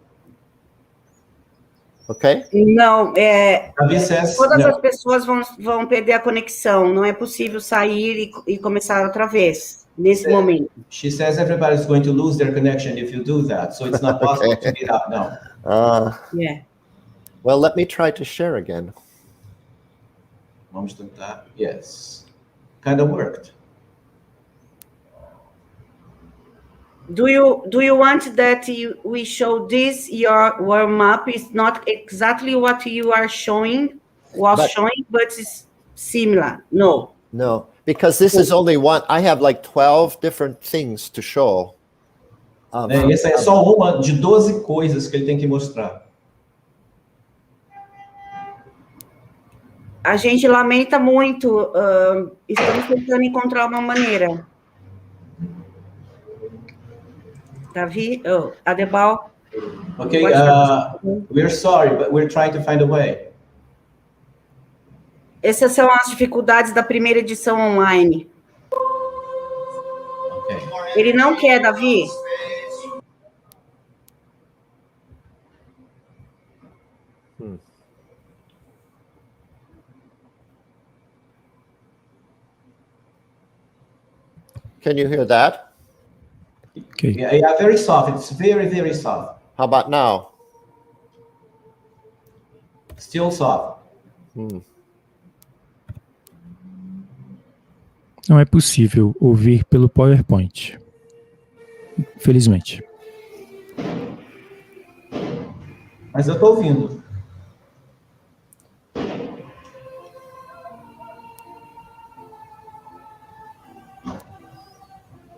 Ok? Não, todas não. as pessoas vão perder a conexão. Não é possível sair e começar outra vez, nesse momento. She says everybody's going to lose their connection if you do that, so it's not possible to get out now. Yeah. Well, let me try to share again. Vamos tentar. Yes. Kind of worked. Do you want that we show this? Your warm-up is not exactly what you are showing, but it's similar. No. No, because this is only one. I have like 12 different things to show. Essa é só uma de 12 coisas que ele tem que mostrar. A gente lamenta muito. Estamos tentando encontrar uma maneira. Davi, Adebal. Okay, we're sorry, but we're trying to find a way. Essas são as dificuldades da primeira edição online. Okay. Ele não quer, Davi? Can you hear that? Okay. Yeah, very soft. It's very, very soft. How about now? Still soft. Não é possível ouvir pelo PowerPoint. Infelizmente. Mas eu estou ouvindo.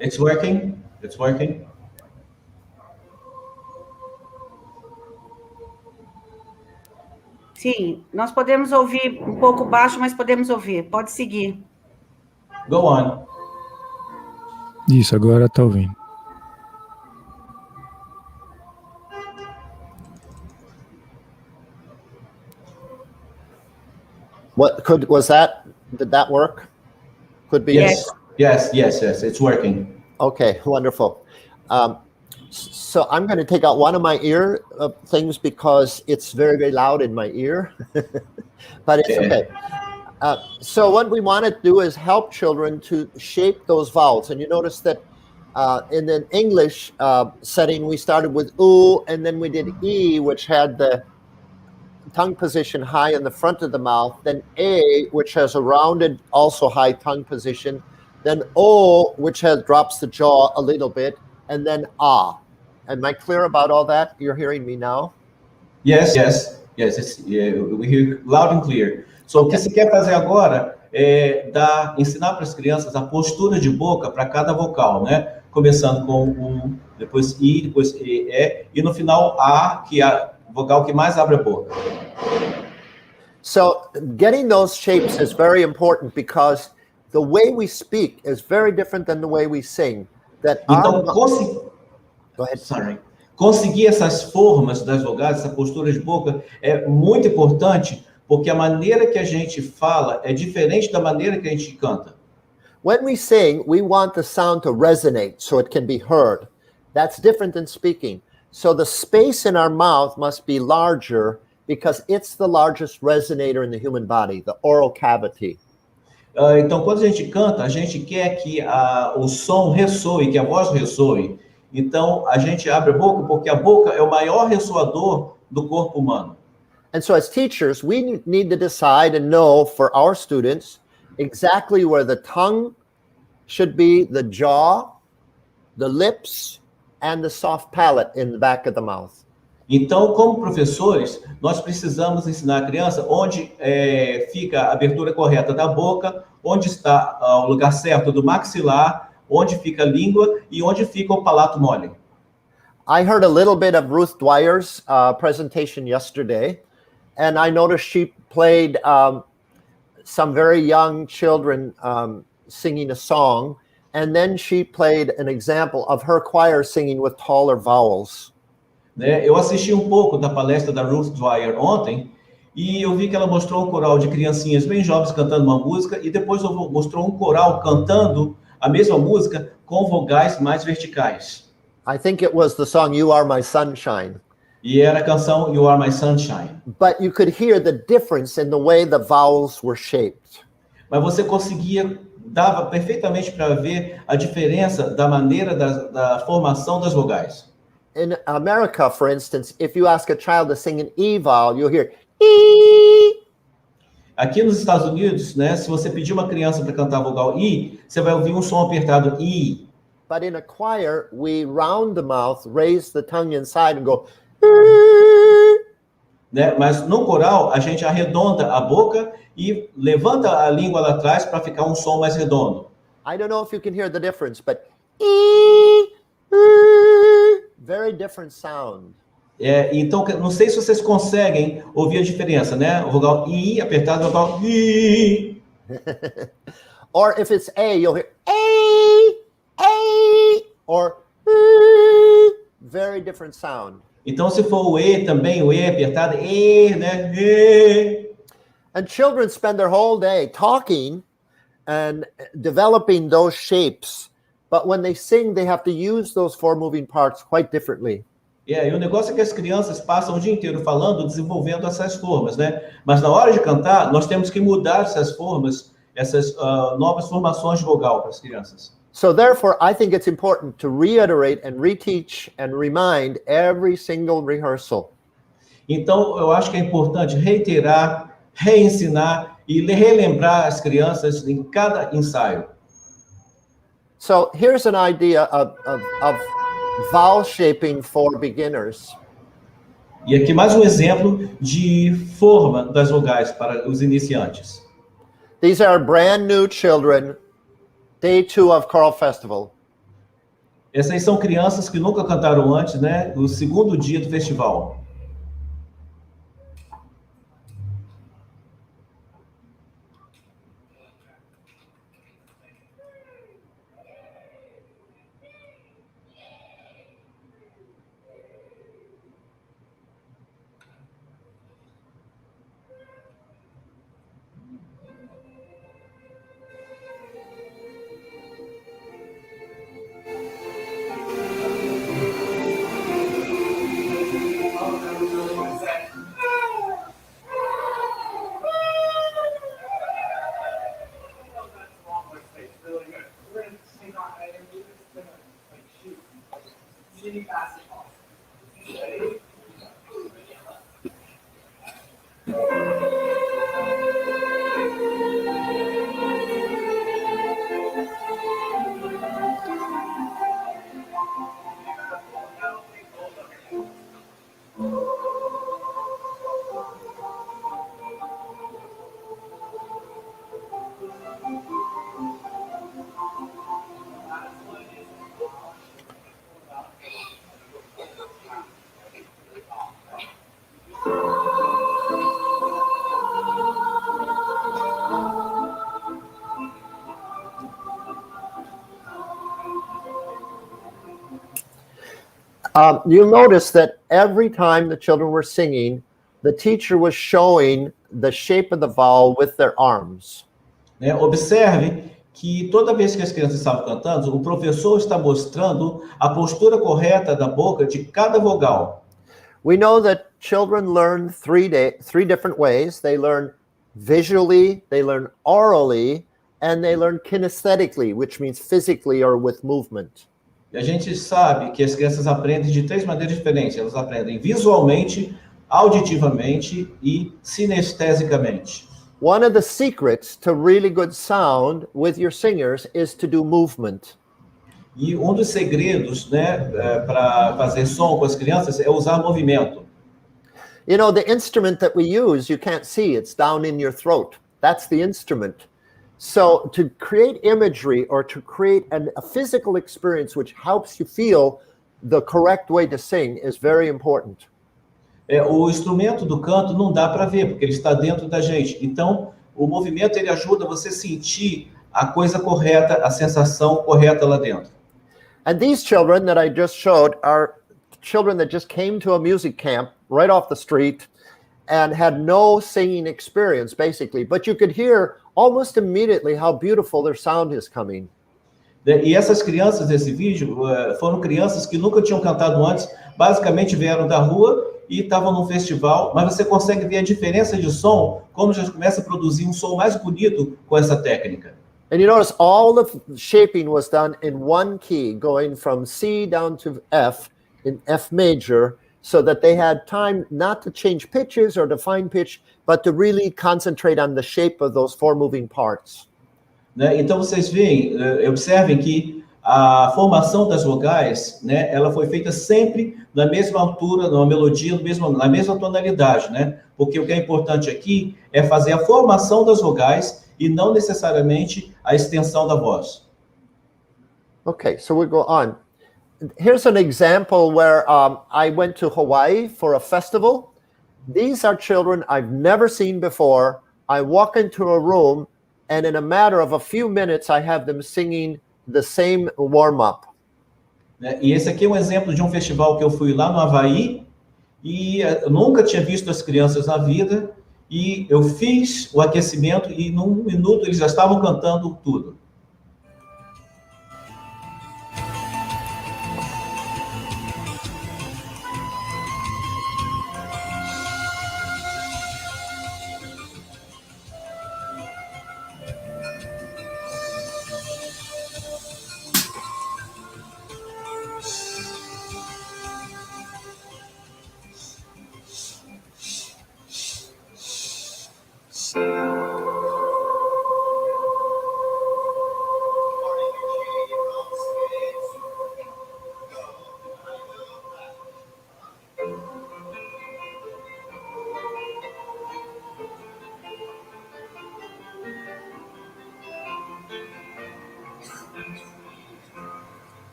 It's working. It's working. Sim, nós podemos ouvir um pouco baixo, mas podemos ouvir. Pode seguir. Go on. Isso, agora tá ouvindo. Did that work? Could be. Yes, it's working. Okay, wonderful. So I'm going to take out one of my ear things because it's very, very loud in my ear, but it's okay. So what we want to do is help children to shape those vowels. And you notice that in the English setting, we started with U, and then we did E, which had the tongue position high in the front of the mouth, then A, which has a rounded, also high tongue position, then O, which drops the jaw a little bit, and then A. Am I clear about all that? You're hearing me now? Yes, we hear loud and clear. So, okay. O que se quer fazer agora é ensinar para as crianças a postura de boca para cada vocal, né? Começando com U, depois I, depois E, e no final A, que é a vogal que mais abre a boca. So, getting those shapes is very important because the way we speak is very different than the way we sing. Então, Go ahead. Sorry. Conseguir essas formas das vogais, essa postura de boca, é muito importante, porque a maneira que a gente fala é diferente da maneira que a gente canta. When we sing, we want the sound to resonate so it can be heard. That's different than speaking. So the space in our mouth must be larger because it's the largest resonator in the human body, the oral cavity. Então, quando a gente canta, a gente quer que o som ressoe, que a voz ressoe. Então, a gente abre a boca porque a boca é o maior ressoador do corpo humano. And so as teachers, we need to decide and know for our students exactly where the tongue should be, the jaw, the lips, and the soft palate in the back of the mouth. Então, como professores, nós precisamos ensinar a criança onde fica a abertura correta da boca, onde está o lugar certo do maxilar, onde fica a língua e onde fica o palato mole. I heard a little bit of Ruth Dwyer's presentation yesterday, and I noticed she played some very young children singing a song, and then she played an example of her choir singing with taller vowels. Eu assisti um pouco da palestra da Ruth Dwyer ontem, e eu vi que ela mostrou um coral de criancinhas bem jovens cantando uma música, e depois mostrou um coral cantando a mesma música com vogais mais verticais. I think it was the song You Are My Sunshine. E era a canção You Are My Sunshine. But you could hear the difference in the way the vowels were shaped. Mas você dava perfeitamente para ver a diferença da maneira da formação das vogais. In America, for instance, if you ask a child to sing an E vowel, you'll hear E. Aqui nos Estados Unidos, né, se você pedir uma criança para cantar a vogal I, você vai ouvir um som apertado I. But in a choir, we round the mouth, raise the tongue inside and go E. Né? Mas no coral, a gente arredonda a boca e levanta a língua lá atrás para ficar um som mais redondo. I don't know if you can hear the difference, but E, E, very different sound. Então, não sei se vocês conseguem ouvir a diferença, né? O vogal I apertado, o vogal I. Or if it's A, you'll hear A, or E, very different sound. Então, se for o E também, o E apertado, E, né? E. And children spend their whole day talking and developing those shapes, but when they sing, they have to use those four moving parts quite differently. E o negócio é que as crianças passam o dia inteiro falando, desenvolvendo essas formas, né? Mas na hora de cantar, nós temos que mudar essas formas, essas novas formações de vogal para as crianças. So therefore, I think it's important to reiterate and reteach and remind every single rehearsal. Então, eu acho que é importante reiterar, reensinar e relembrar as crianças em cada ensaio. So here's an idea of vowel shaping for beginners. E aqui mais um exemplo de forma das vogais para os iniciantes. These are brand new children, day 2 of Choral Festival. Essas são crianças que nunca cantaram antes, né? No segundo dia do festival. You'll notice that every time the children were singing, the teacher was showing the shape of the vowel with their arms. Né? Observe que toda vez que as crianças estavam cantando, o professor está mostrando a postura correta da boca de cada vogal. We know that children learn three different ways. They learn visually, they learn orally, and they learn kinesthetically, which means physically or with movement. E a gente sabe que as crianças aprendem de 3 maneiras diferentes. Elas aprendem visualmente, auditivamente e sinestesicamente. One of the secrets to really good sound with your singers is to do movement. E um dos segredos, né, para fazer som com as crianças é usar movimento. You know, the instrument that we use, you can't see, it's down in your throat. That's the instrument. So to create imagery or to create a physical experience which helps you feel the correct way to sing is very important. O instrumento do canto não dá para ver, porque ele está dentro da gente. Então, o movimento ele ajuda você a sentir a coisa correta, a sensação correta lá dentro. And these children that I just showed are children that just came to a music camp right off the street and had no singing experience, basically. But you could hear almost immediately how beautiful their sound is coming. E essas crianças desse vídeo foram crianças que nunca tinham cantado antes, basicamente vieram da rua e estavam num festival, mas você consegue ver a diferença de som, como já começa a produzir um som mais bonito com essa técnica. And you notice all the shaping was done in one key, going from C down to F, in F major, so that they had time not to change pitches or to find pitch, but to really concentrate on the shape of those 4 moving parts. Né? Então vocês veem, observem que a formação das vogais, né, ela foi feita sempre na mesma altura, numa melodia, na mesma tonalidade, né? Porque o que é importante aqui é fazer a formação das vogais e não necessariamente a extensão da voz. Okay, so we go on. Here's an example where I went to Hawaii for a festival. These are children I've never seen before. I walk into a room, and in a matter of a few minutes, I have them singing the same warm-up. E esse aqui é um exemplo de um festival que eu fui lá no Havaí, e eu nunca tinha visto as crianças na vida, e eu fiz o aquecimento, e num minuto eles já estavam cantando tudo.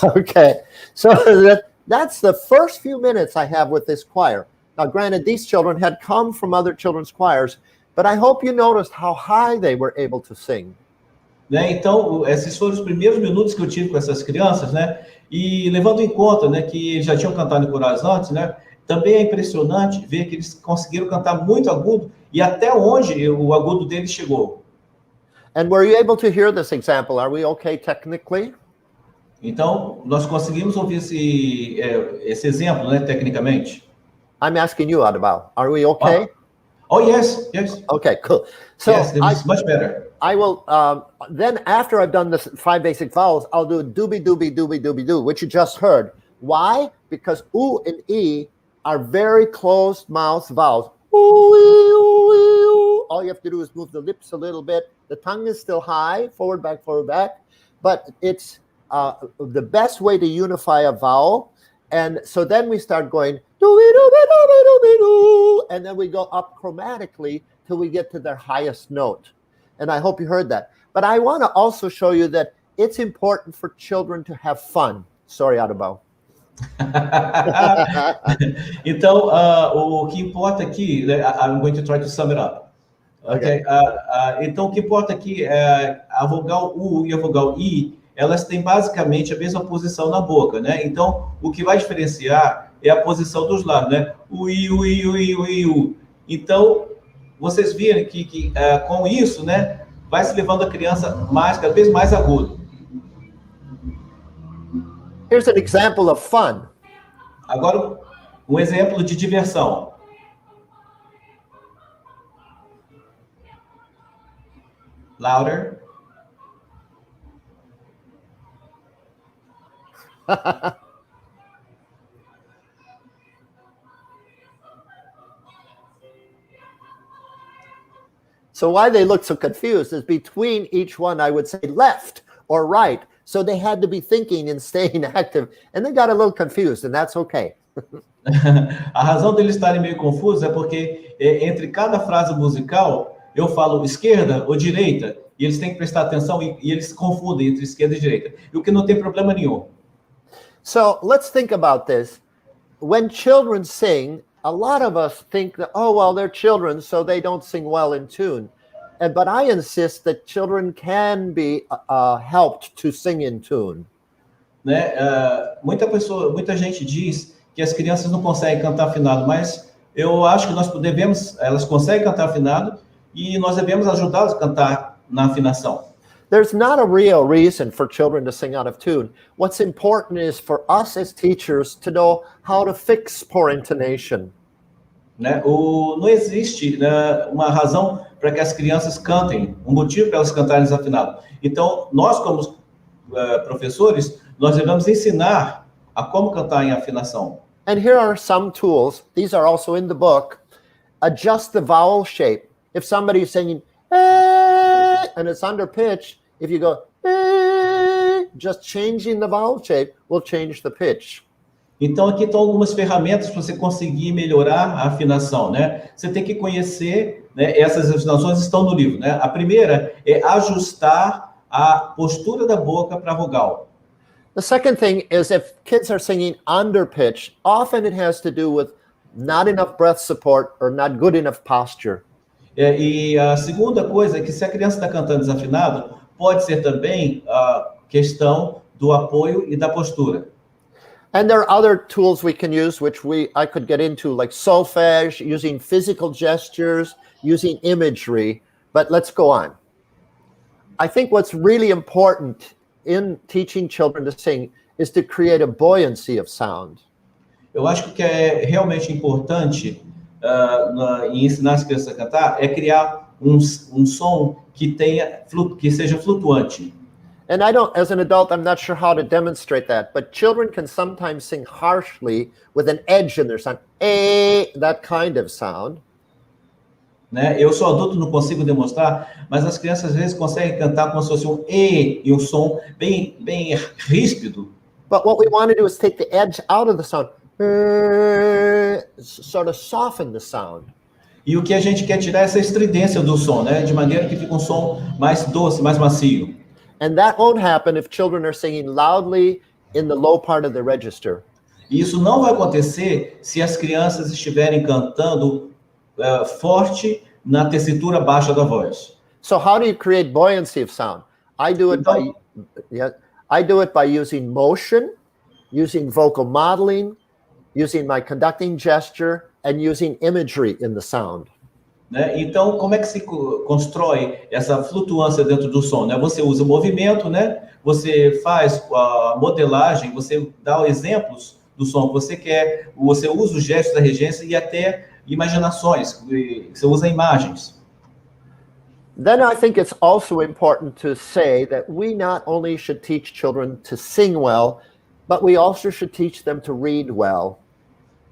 Okay, so that's the first few minutes I have with this choir. Now, granted, these children had come from other children's choirs, but I hope you noticed how high they were able to sing. Né? Então, esses foram os primeiros minutos que eu tive com essas crianças, né? E levando em conta, né, que já tinham cantado em corais antes, né? Também é impressionante ver que eles conseguiram cantar muito agudo e até onde o agudo deles chegou. And were you able to hear this example? Are we okay technically? Então, nós conseguimos ouvir esse exemplo, né, tecnicamente. I'm asking you, Adabal. Are we okay? Oh, yes, yes. Okay, cool. So yes, it's much better. I will, then after I've done the 5 basic vowels, I'll do doobie, doobie, doobie, doobie, doo, which you just heard. Why? Because oo and e are very closed mouth vowels. Ooh, ooh, ooh. All you have to do is move the lips a little bit. The tongue is still high, forward, back, but it's the best way to unify a vowel. And so then we start going, doobie, doobie, doobie, doobie, doo, and then we go up chromatically till we get to their highest note. And I hope you heard that. But I want to also show you that it's important for children to have fun. Sorry, Adabal. Então, o que importa aqui, I'm going to try to sum it up. Okay? Então, o que importa aqui é a vogal U e a vogal I, elas têm basicamente a mesma posição na boca, né? Então, o que vai diferenciar é a posição dos lábios, né? U, I, U, I, U, I, U, I, U. Então, vocês viram que com isso, né, vai se levando a criança cada vez mais agudo. Here's an example of fun. Agora, um exemplo de diversão. Louder. So why they look so confused is between each one, I would say left or right. So they had to be thinking and staying active. And they got a little confused, and that's okay. A razão deles estarem meio confusos é porque entre cada frase musical, eu falo esquerda ou direita, e eles têm que prestar atenção e eles se confundem entre esquerda e direita. E o que não tem problema nenhum. So let's think about this. When children sing, a lot of us think that, oh, well, they're children, so they don't sing well in tune. But I insist that children can be helped to sing in tune. Né? Muita gente diz que as crianças não conseguem cantar afinado, mas eu acho que elas conseguem cantar afinado e nós devemos ajudá-las a cantar na afinação. There's not a real reason for children to sing out of tune. What's important is for us as teachers to know how to fix poor intonation. Né? Não existe, né, uma razão para que as crianças cantem, um motivo para elas cantarem desafinado. Então, nós como professores, nós devemos ensinar a como cantar em afinação. And here are some tools. These are also in the book. Adjust the vowel shape. If somebody is singing and it's under pitch, if you go just changing the vowel shape will change the pitch. Então, aqui estão algumas ferramentas para você conseguir melhorar a afinação, né? Você tem que conhecer, né? Essas afinações estão no livro, né? A primeira é ajustar a postura da boca para a vogal. The second thing is if kids are singing under pitch, often it has to do with not enough breath support or not good enough posture. E a segunda coisa é que se a criança está cantando desafinado, pode ser também a questão do apoio e da postura. And there are other tools we can use, which I could get into, like solfege, using physical gestures, using imagery, but let's go on. I think what's really important in teaching children to sing is to create a buoyancy of sound. Eu acho que o que é realmente importante em ensinar as crianças a cantar é criar um som que seja flutuante. And as an adult, I'm not sure how to demonstrate that, but children can sometimes sing harshly with an edge in their sound, that kind of sound. Né? Eu sou adulto, não consigo demonstrar, mas as crianças às vezes conseguem cantar como se fosse um e um som bem ríspido. But what we want to do is take the edge out of the sound, sort of soften the sound. E o que a gente quer tirar é essa estridência do som, né? De maneira que fica um som mais doce, mais macio. And that won't happen if children are singing loudly in the low part of the register. E isso não vai acontecer se as crianças estiverem cantando forte na tessitura baixa da voz. So how do you create buoyancy of sound? I do it by using motion, using vocal modeling, using my conducting gesture, and using imagery in the sound. Né? Então, como é que se constrói essa flutuância dentro do som? Né? Você usa o movimento, né? Você faz a modelagem, você dá exemplos do som que você quer, você usa os gestos da regência e até imaginações, você usa imagens. Then I think it's also important to say that we not only should teach children to sing well, but we also should teach them to read well.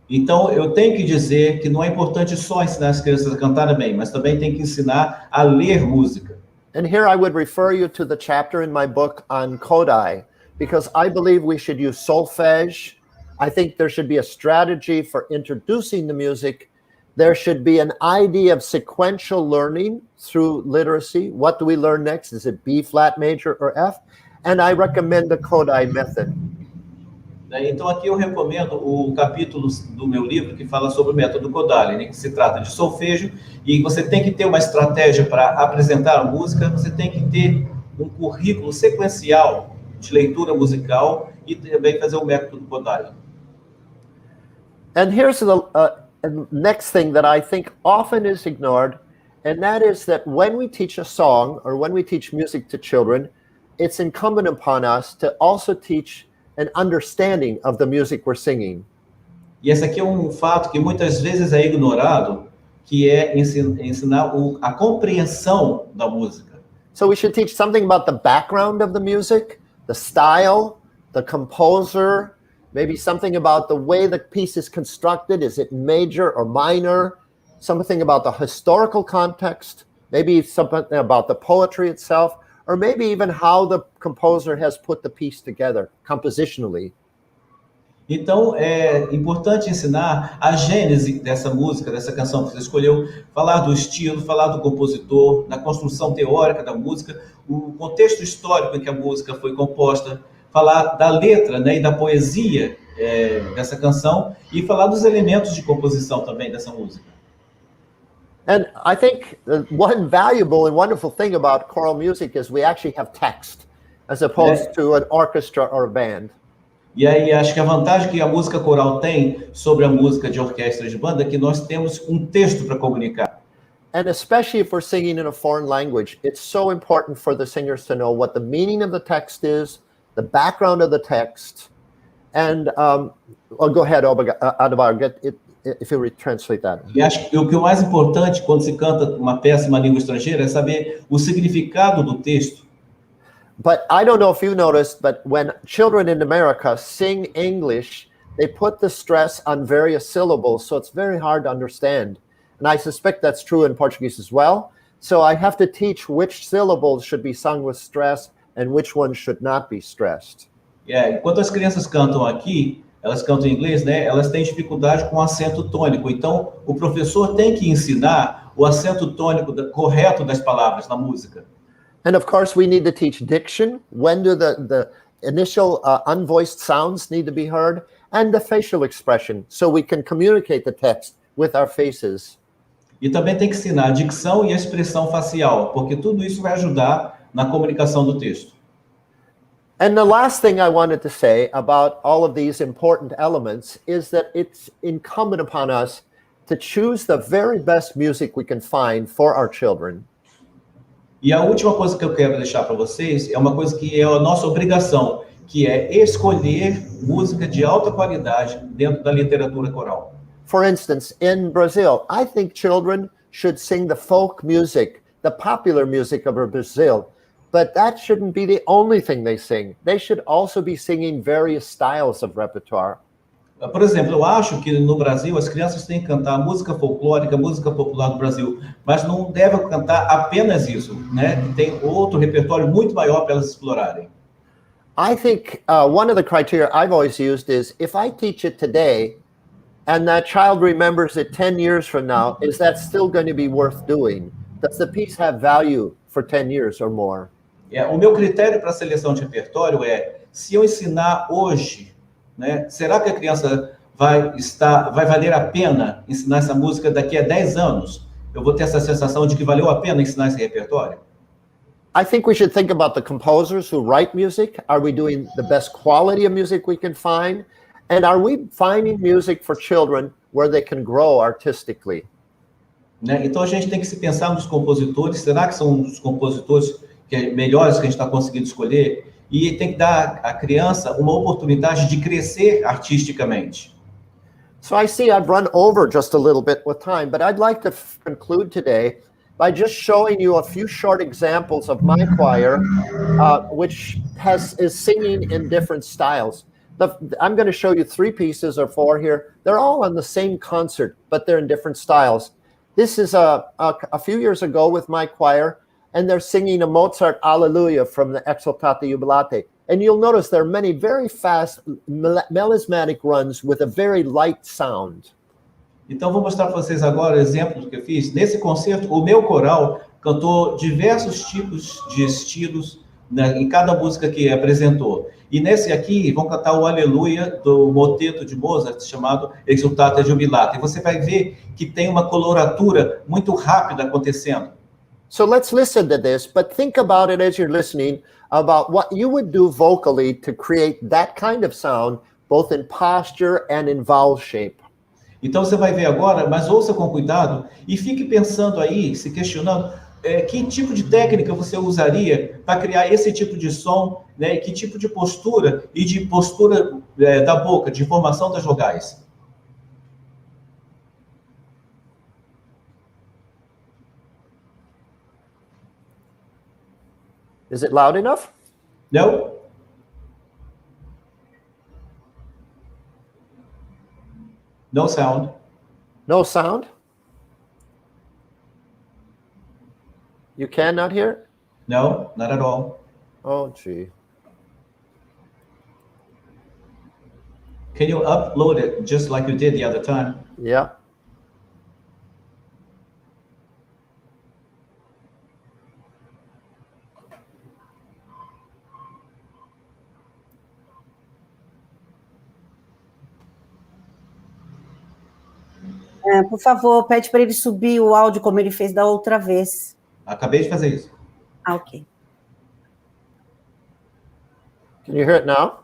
Então, eu tenho que dizer que não é importante só ensinar as crianças a cantar bem, mas também tem que ensinar a ler música. And here I would refer you to the chapter in my book on Kodai, because I believe we should use solfege. I think there should be a strategy for introducing the music. There should be an idea of sequential learning through literacy. What do we learn next? Is it B flat major or F? And I recommend the Kodai method. Então, aqui eu recomendo o capítulo do meu livro que fala sobre o método Kodai, né, que se trata de solfejo, e você tem que ter uma estratégia para apresentar a música, você tem que ter um currículo sequencial de leitura musical e também fazer o método Kodai. And here's the next thing that I think often is ignored, and that is that when we teach a song or when we teach music to children, it's incumbent upon us to also teach an understanding of the music we're singing. E esse aqui é um fato que muitas vezes é ignorado, que é ensinar a compreensão da música. So we should teach something about the background of the music, the style, the composer, maybe something about the way the piece is constructed. Is it major or minor? Something about the historical context, maybe something about the poetry itself, or maybe even how the composer has put the piece together compositionally. Então, é importante ensinar a gênese dessa música, dessa canção que você escolheu, falar do estilo, falar do compositor, da construção teórica da música, o contexto histórico em que a música foi composta, falar da letra, né, e da poesia dessa canção, e falar dos elementos de composição também dessa música. And I think one valuable and wonderful thing about choral music is we actually have text, as opposed to an orchestra or a band. E aí, acho que a vantagem que a música coral tem sobre a música de orquestra de banda é que nós temos um texto para comunicar. And especially if we're singing in a foreign language, it's so important for the singers to know what the meaning of the text is, the background of the text, and go ahead, Adebar, if you translate that. E acho que o que é mais importante quando se canta uma peça em uma língua estrangeira é saber o significado do texto. But I don't know if you noticed, but when children in America sing English, they put the stress on various syllables, so it's very hard to understand. And I suspect that's true in Portuguese as well. So I have to teach which syllables should be sung with stress and which ones should not be stressed. Enquanto as crianças cantam aqui, elas cantam em inglês, né? Elas têm dificuldade com o acento tônico. Então, o professor tem que ensinar o acento tônico correto das palavras na música. And of course, we need to teach diction. When do the initial unvoiced sounds need to be heard? And the facial expression, so we can communicate the text with our faces. E também tem que ensinar a dicção e a expressão facial, porque tudo isso vai ajudar na comunicação do texto. And the last thing I wanted to say about all of these important elements is that it's incumbent upon us to choose the very best music we can find for our children. E a última coisa que eu quero deixar para vocês é uma coisa que é a nossa obrigação, que é escolher música de alta qualidade dentro da literatura coral. For instance, in Brazil, I think children should sing the folk music, the popular music of Brazil, but that shouldn't be the only thing they sing. They should also be singing various styles of repertoire. Por exemplo, eu acho que no Brasil as crianças têm que cantar música folclórica, música popular do Brasil, mas não devem cantar apenas isso, né? Tem outro repertório muito maior para elas explorarem. I think one of the criteria I've always used is if I teach it today and that child remembers it 10 years from now, is that still going to be worth doing? Does the piece have value for 10 years or more? O meu critério para a seleção de repertório é, se eu ensinar hoje, né, será que a criança vai valer a pena ensinar essa música daqui a 10 anos? Eu vou ter essa sensação de que valeu a pena ensinar esse repertório? I think we should think about the composers who write music. Are we doing the best quality of music we can find? And are we finding music for children where they can grow artistically? Né? Então a gente tem que se pensar nos compositores. Será que são os compositores melhores que a gente está conseguindo escolher? E tem que dar à criança uma oportunidade de crescer artisticamente. So I see I've run over just a little bit with time, but I'd like to conclude today by just showing you a few short examples of my choir, which is singing in different styles. I'm going to show you 3 pieces or 4 here. They're all on the same concert, but they're in different styles. This is a few years ago with my choir, and they're singing a Mozart Alleluia from the Exultate Jubilate. And you'll notice there are many very fast melismatic runs with a very light sound. Então, vou mostrar para vocês agora exemplos que eu fiz. Nesse concerto, o meu coral cantou diversos tipos de estilos, né, em cada música que apresentou. E nesse aqui, vão cantar o Aleluia do moteto de Mozart, chamado Exultate Jubilate. E você vai ver que tem uma coloratura muito rápida acontecendo. So let's listen to this, but think about it as you're listening, about what you would do vocally to create that kind of sound, both in posture and in vowel shape. Então você vai ver agora, mas ouça com cuidado e fique pensando aí, se questionando, que tipo de técnica você usaria para criar esse tipo de som, né? E que tipo de postura e de postura da boca, de formação das vogais. Is it loud enough? No? No sound. No sound? You cannot hear? No, not at all. Oh, gee. Can you upload it just like you did the other time? Yeah. Por favor, pede para ele subir o áudio como ele fez da outra vez. Acabei de fazer isso. Ah, ok. Can you hear it now?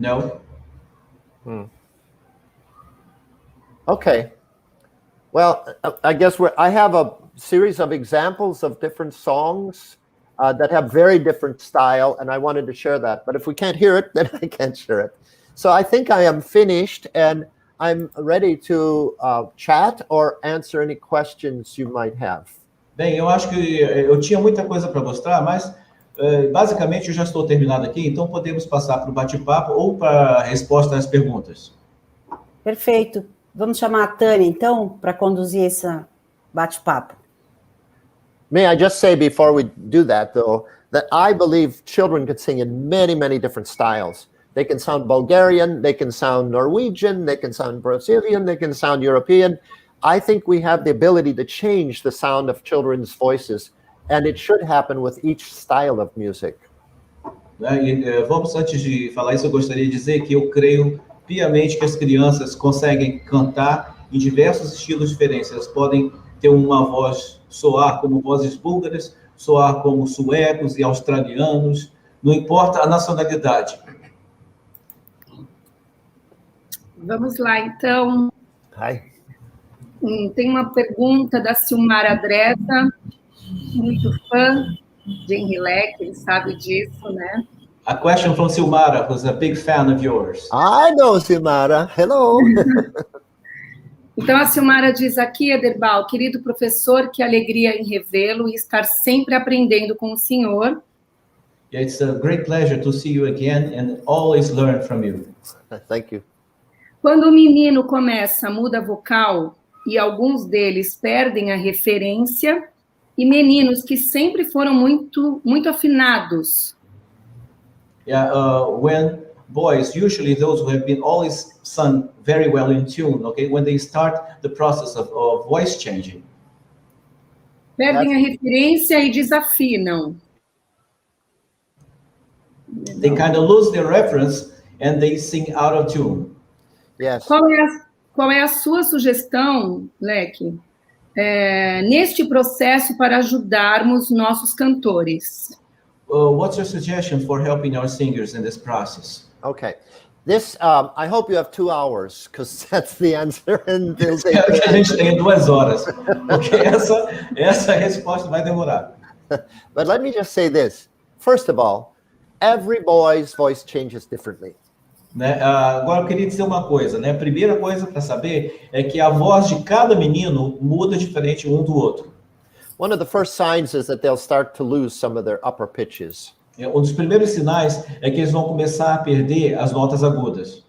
No? Okay. Well, I guess I have a series of examples of different songs that have very different style, and I wanted to share that. But if we can't hear it, then I can't share it. So I think I am finished, and I'm ready to chat or answer any questions you might have. Bem, eu acho que eu tinha muita coisa para mostrar, mas basicamente eu já estou terminado aqui, então podemos passar para o bate-papo ou para a resposta às perguntas. Perfeito. Vamos chamar a Tânia, então, para conduzir esse bate-papo. May I just say before we do that, though, that I believe children could sing in many, many different styles. They can sound Bulgarian, they can sound Norwegian, they can sound Brazilian, they can sound European. I think we have the ability to change the sound of children's voices, and it should happen with each style of music. Vamos, antes de falar isso, eu gostaria de dizer que eu creio piamente que as crianças conseguem cantar em diversos estilos diferentes. Elas podem ter uma voz, soar como vozes búlgaras, soar como suecos e australianos, não importa a nacionalidade. Vamos lá, então. Hi. Tem uma pergunta da Silmara Dresa, muito fã de Leck, ele sabe disso, né? A question from Silmara, who's a big fan of yours. I know Silmara. Hello. Então, a Silmara diz aqui, Ederbal, querido professor, que alegria em revê-lo e estar sempre aprendendo com o senhor. Yeah, it's a great pleasure to see you again and always learn from you. Thank you. Quando o menino começa a muda vocal e alguns deles perdem a referência, e meninos que sempre foram muito afinados. Yeah, when boys, usually those who have been always sung very well in tune, okay, when they start the process of voice changing. Perdem a referência e desafinam. they kind of lose their reference and they sing out of tune. Yes. Qual é a sua sugestão, Leck, neste processo para ajudarmos nossos cantores? What's your suggestion for helping our singers in this process? Okay. This, I hope you have 2 hours, because that's the answer. And they'll say, Espero que a gente tenha 2 horas, porque essa resposta vai demorar. But let me just say this. First of all, every boy's voice changes differently. Né? Agora eu queria dizer uma coisa, né? A primeira coisa para saber é que a voz de cada menino muda diferente um do outro. One of the first signs is that they'll start to lose some of their upper pitches. Um dos primeiros sinais é que eles vão começar a perder as notas agudas.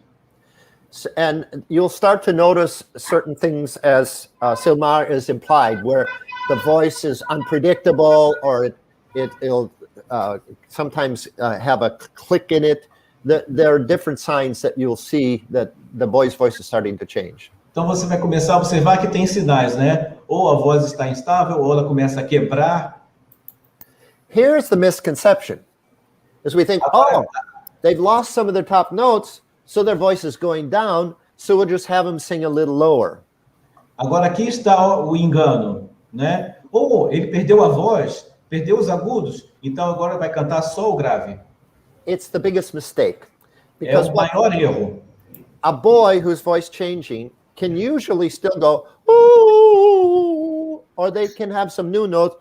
And you'll start to notice certain things, as Silmar is implied, where the voice is unpredictable, or it'll sometimes have a click in it. There are different signs that you'll see that the boy's voice is starting to change. Então você vai começar a observar que tem sinais, né? Ou a voz está instável, ou ela começa a quebrar. Here's the misconception. As we think, oh, they've lost some of their top notes, so their voice is going down, so we'll just have them sing a little lower. Agora aqui está o engano, né? Ou ele perdeu a voz, perdeu os agudos, então agora vai cantar só o grave. It's the biggest mistake. É o maior erro. A boy whose voice changing can usually still go, ooh, or they can have some new notes,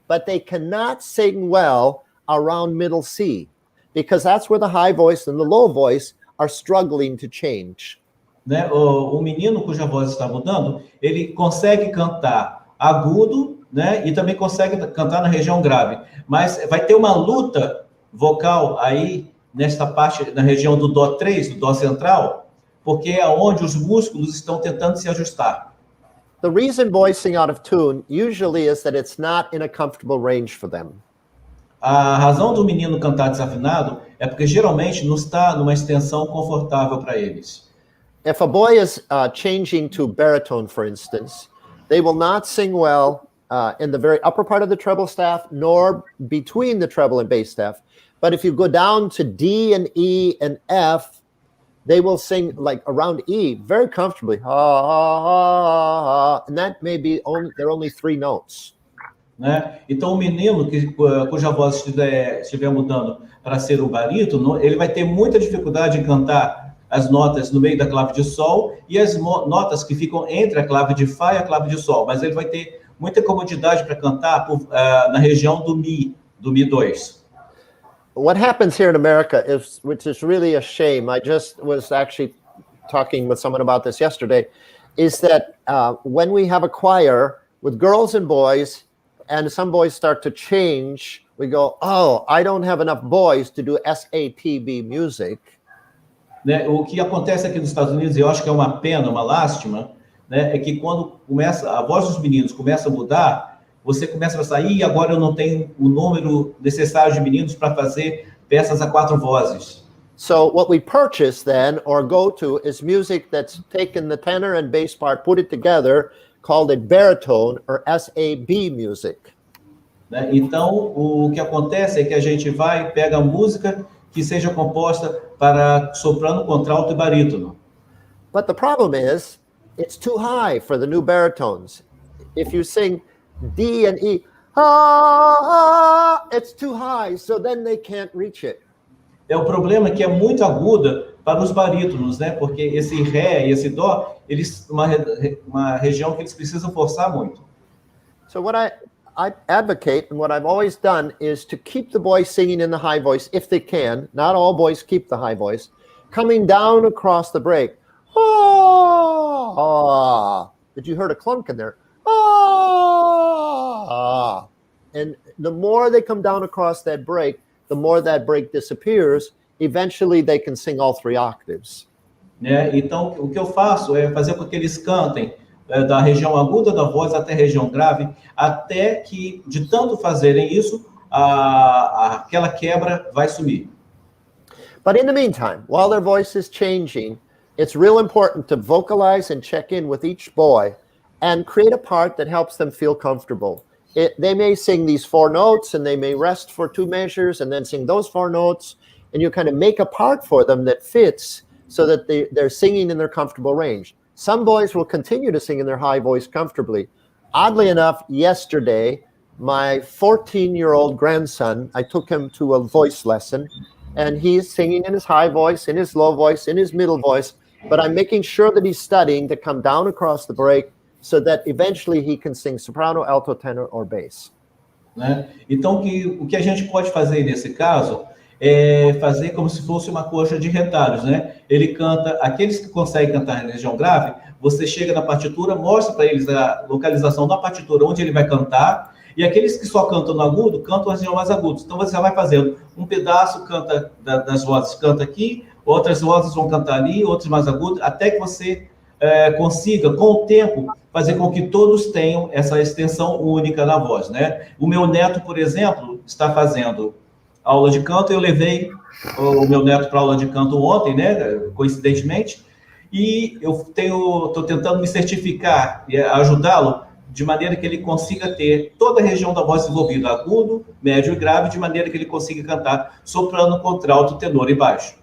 but they cannot sing well around middle C, because that's where the high voice and the low voice are struggling to change. Né? O menino cuja voz está mudando, ele consegue cantar agudo, né? E também consegue cantar na região grave, mas vai ter uma luta vocal aí nesta parte, na região do Dó 3, do Dó central, porque é onde os músculos estão tentando se ajustar. The reason boys sing out of tune usually is that it's not in a comfortable range for them. A razão do menino cantar desafinado é porque geralmente não está numa extensão confortável para eles. If a boy is changing to baritone, for instance, they will not sing well in the very upper part of the treble staff, nor between the treble and bass staff. But if you go down to D and E and F, they will sing like around E very comfortably. And that may be they're only 3 notes. Né? Então o menino cuja voz estiver mudando para ser o barítono, ele vai ter muita dificuldade em cantar as notas no meio da clave de sol e as notas que ficam entre a clave de Fá e a clave de Sol, mas ele vai ter muita comodidade para cantar na região do Mi 2. What happens here in America is, which is really a shame, I just was actually talking with someone about this yesterday, is that when we have a choir with girls and boys, and some boys start to change, we go, oh, I don't have enough boys to do SATB music. Né? O que acontece aqui nos Estados Unidos, e eu acho que é uma pena, uma lástima, né? É que quando começa a voz dos meninos começa a mudar, você começa a pensar, agora eu não tenho o número necessário de meninos para fazer peças a 4 vozes. So what we purchase then, or go to, is music that's taken the tenor and bass part, put it together, called it baritone or SAB music. Né? Então, o que acontece é que a gente vai, pega a música que seja composta para soprano, contralto e barítono. But the problem is, it's too high for the new baritones. If you sing D and E, it's too high, so then they can't reach it. O problema é que é muito aguda para os barítonos, né? Porque esse Ré e esse Dó, eles uma região que eles precisam forçar muito. So what I advocate, and what I've always done, is to keep the boys singing in the high voice if they can. Not all boys keep the high voice. Coming down across the break. But you heard a clunk in there. And the more they come down across that break, the more that break disappears. Eventually they can sing all 3 octaves. Né? Então, o que eu faço é fazer com que eles cantem da região aguda da voz até a região grave, até que, de tanto fazerem isso, aquela quebra vai sumir. But in the meantime, while their voice is changing, it's real important to vocalize and check in with each boy and create a part that helps them feel comfortable. they may sing these 4 notes and they may rest for 2 measures and then sing those 4 notes, and you kind of make a part for them that fits so that they're singing in their comfortable range. Some boys will continue to sing in their high voice comfortably. Oddly enough, yesterday, my 14-year-old grandson, I took him to a voice lesson, and he's singing in his high voice, in his low voice, in his middle voice, but I'm making sure that he's studying to come down across the break so that eventually he can sing soprano, alto, tenor, or bass. Né? Então, o que a gente pode fazer nesse caso é fazer como se fosse uma coxa de retalhos, né? Ele canta, aqueles que conseguem cantar em região grave, você chega na partitura, mostra para eles a localização da partitura, onde ele vai cantar, e aqueles que só cantam no agudo, cantam as regiões mais agudas. Então, você já vai fazendo um pedaço, canta das vozes, canta aqui, outras vozes vão cantar ali, outras mais agudas, até que você consiga, com o tempo, fazer com que todos tenham essa extensão única na voz, né? O meu neto, por exemplo, está fazendo aula de canto, eu levei o meu neto para aula de canto ontem, né, coincidentemente, e eu estou tentando me certificar e ajudá-lo de maneira que ele consiga ter toda a região da voz desenvolvida, agudo, médio e grave, de maneira que ele consiga cantar soprano, contralto, tenor e baixo.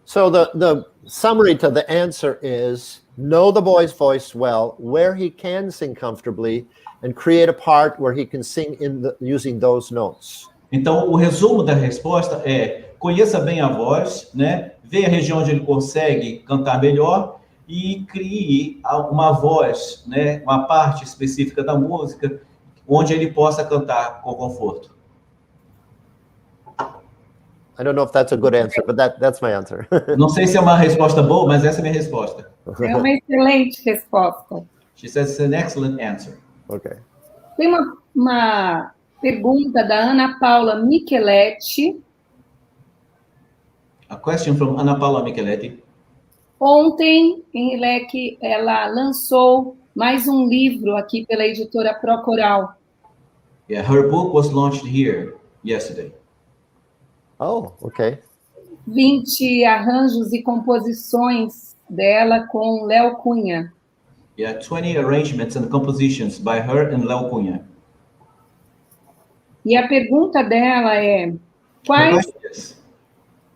So the summary to the answer is know the boy's voice well, where he can sing comfortably, and create a part where he can sing using those notes. Então, o resumo da resposta é: conheça bem a voz, né? Veja a região onde ele consegue cantar melhor e crie uma voz, né? Uma parte específica da música onde ele possa cantar com conforto. I don't know if that's a good answer, but that's my answer. Não sei se é uma resposta boa, mas essa é a minha resposta. É uma excelente resposta. She says it's an excellent answer. Okay. Tem uma pergunta da Ana Paula Micheletti. A question from Ana Paula Micheletti. Ontem, em Leck, ela lançou mais um livro aqui pela Editora Pró-Coral. Yeah, her book was launched here yesterday. Oh, okay. 20 arranjos e composições dela com Léo Cunha. Yeah, 20 arrangements and compositions by her and Léo Cunha. E a pergunta dela é: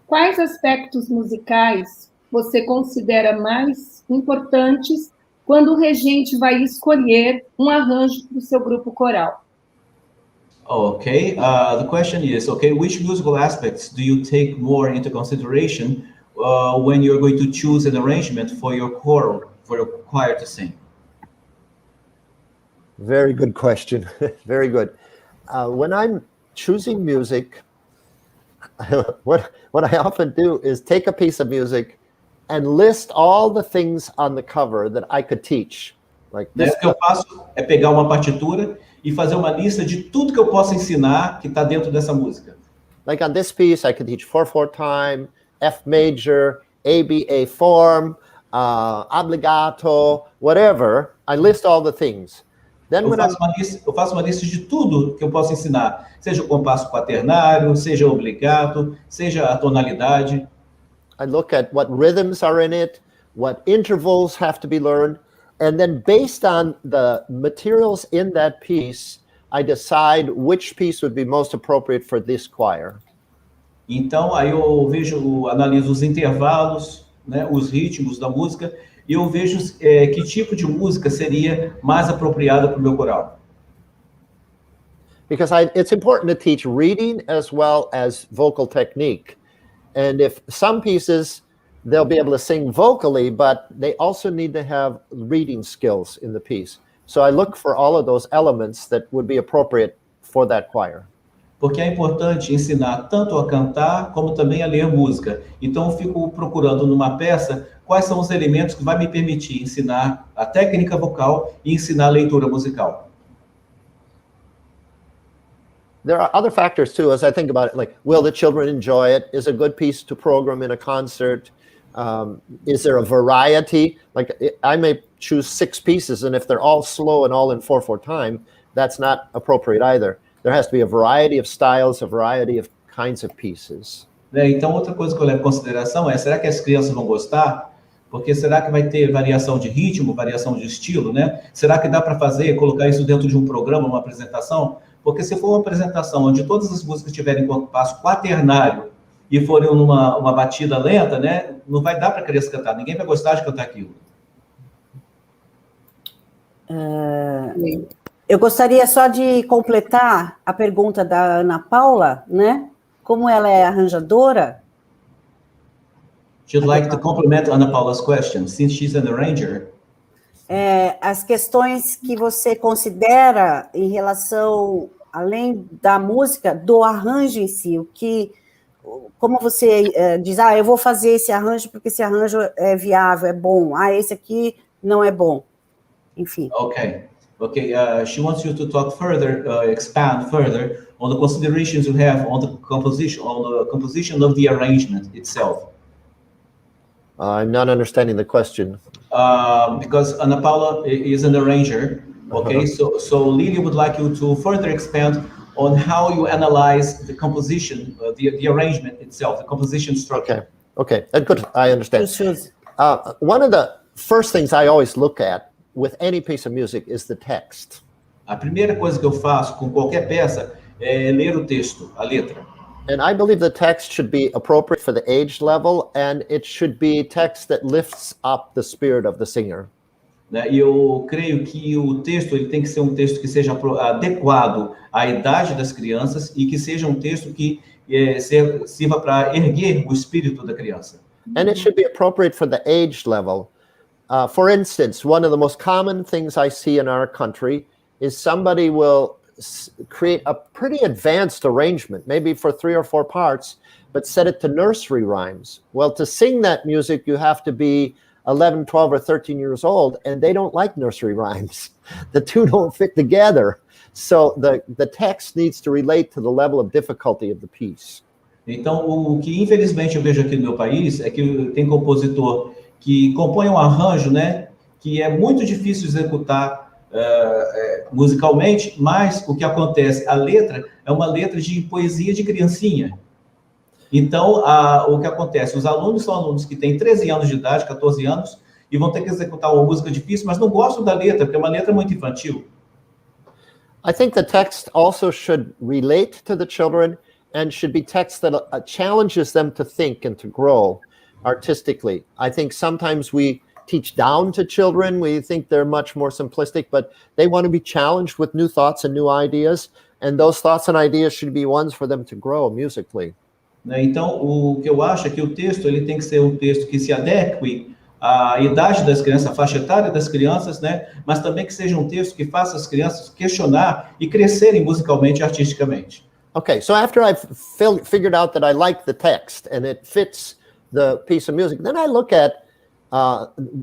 quais aspectos musicais você considera mais importantes quando o regente vai escolher um arranjo para o seu grupo coral? Okay, the question is, okay, which musical aspects do you take more into consideration when you're going to choose an arrangement for your choral, for your choir to sing? Very good question. Very good. When I'm choosing music, what I often do is take a piece of music and list all the things on the cover that I could teach. Like this. O que eu faço é pegar uma partitura e fazer uma lista de tudo que eu posso ensinar que está dentro dessa música. Like on this piece, I could teach 4/4 time, F major, ABA form, obligato, whatever. I list all the things. Then eu faço uma lista de tudo que eu posso ensinar, seja o compasso quaternário, seja o obligato, seja a tonalidade. I look at what rhythms are in it, what intervals have to be learned, and then based on the materials in that piece, I decide which piece would be most appropriate for this choir. Então, aí eu analiso os intervalos, né, os ritmos da música, e eu vejo que tipo de música seria mais apropriada para o meu coral. Because it's important to teach reading as well as vocal technique. And if some pieces, they'll be able to sing vocally, but they also need to have reading skills in the piece. So I look for all of those elements that would be appropriate for that choir. Porque é importante ensinar tanto a cantar como também a ler música. Então eu fico procurando numa peça quais são os elementos que vai me permitir ensinar a técnica vocal e ensinar a leitura musical. There are other factors too, as I think about it, like, will the children enjoy it? Is a good piece to program in a concert? Is there a variety? Like, I may choose 6 pieces, and if they're all slow and all in 4/4 time, that's not appropriate either. There has to be a variety of styles, a variety of kinds of pieces. Então, outra coisa que eu levo em consideração é, será que as crianças vão gostar? Porque será que vai ter variação de ritmo, variação de estilo, né? Será que dá para colocar isso dentro de um programa, uma apresentação? Porque se for uma apresentação onde todas as músicas tiverem compasso quaternário e forem uma batida lenta, né? Não vai dar para a criança cantar, ninguém vai gostar de cantar aquilo. Eu gostaria só de completar a pergunta da Ana Paula, né? Como ela é arranjadora... She'd like to complement Ana Paula's question, since she's an arranger. As questões que você considera em relação, além da música, do arranjo em si, como você diz, eu vou fazer esse arranjo porque esse arranjo é viável, é bom, esse aqui não é bom, enfim. Okay. She wants you to talk further, expand further on the considerations you have on the composition of the arrangement itself. I'm not understanding the question. Because Ana Paula is an arranger, okay? So Lily would like you to further expand on how you analyze the composition, the arrangement itself, the composition structure. Okay, good. I understand. One of the first things I always look at with any piece of music is the text. A primeira coisa que eu faço com qualquer peça é ler o texto, a letra. And I believe the text should be appropriate for the age level, and it should be text that lifts up the spirit of the singer. E eu creio que o texto ele tem que ser um texto que seja adequado à idade das crianças e que seja um texto que sirva para erguer o espírito da criança. And it should be appropriate for the age level. For instance, one of the most common things I see in our country is somebody will create a pretty advanced arrangement, maybe for 3 or 4 parts, but set it to nursery rhymes. Well, to sing that music, you have to be 11, 12, or 13 years old, and they don't like nursery rhymes. The two don't fit together. So the text needs to relate to the level of difficulty of the piece. Então, o que infelizmente eu vejo aqui no meu país é que tem compositor que compõe um arranjo, né, que é muito difícil executar musicalmente, mas o que acontece, a letra é uma letra de poesia de criancinha. Então, o que acontece, os alunos são alunos que têm 13 anos de idade, 14 anos, e vão ter que executar uma música difícil, mas não gostam da letra, porque é uma letra muito infantil. I think the text also should relate to the children and should be text that challenges them to think and to grow artistically. I think sometimes we teach down to children. We think they're much more simplistic, but they want to be challenged with new thoughts and new ideas, and those thoughts and ideas should be ones for them to grow musically. Então, o que eu acho é que o texto ele tem que ser um texto que se adeque à idade das crianças, à faixa etária das crianças, né? Mas também que seja um texto que faça as crianças questionar e crescerem musicalmente e artisticamente. Okay, so after I've figured out that I like the text and it fits the piece of music, then I look at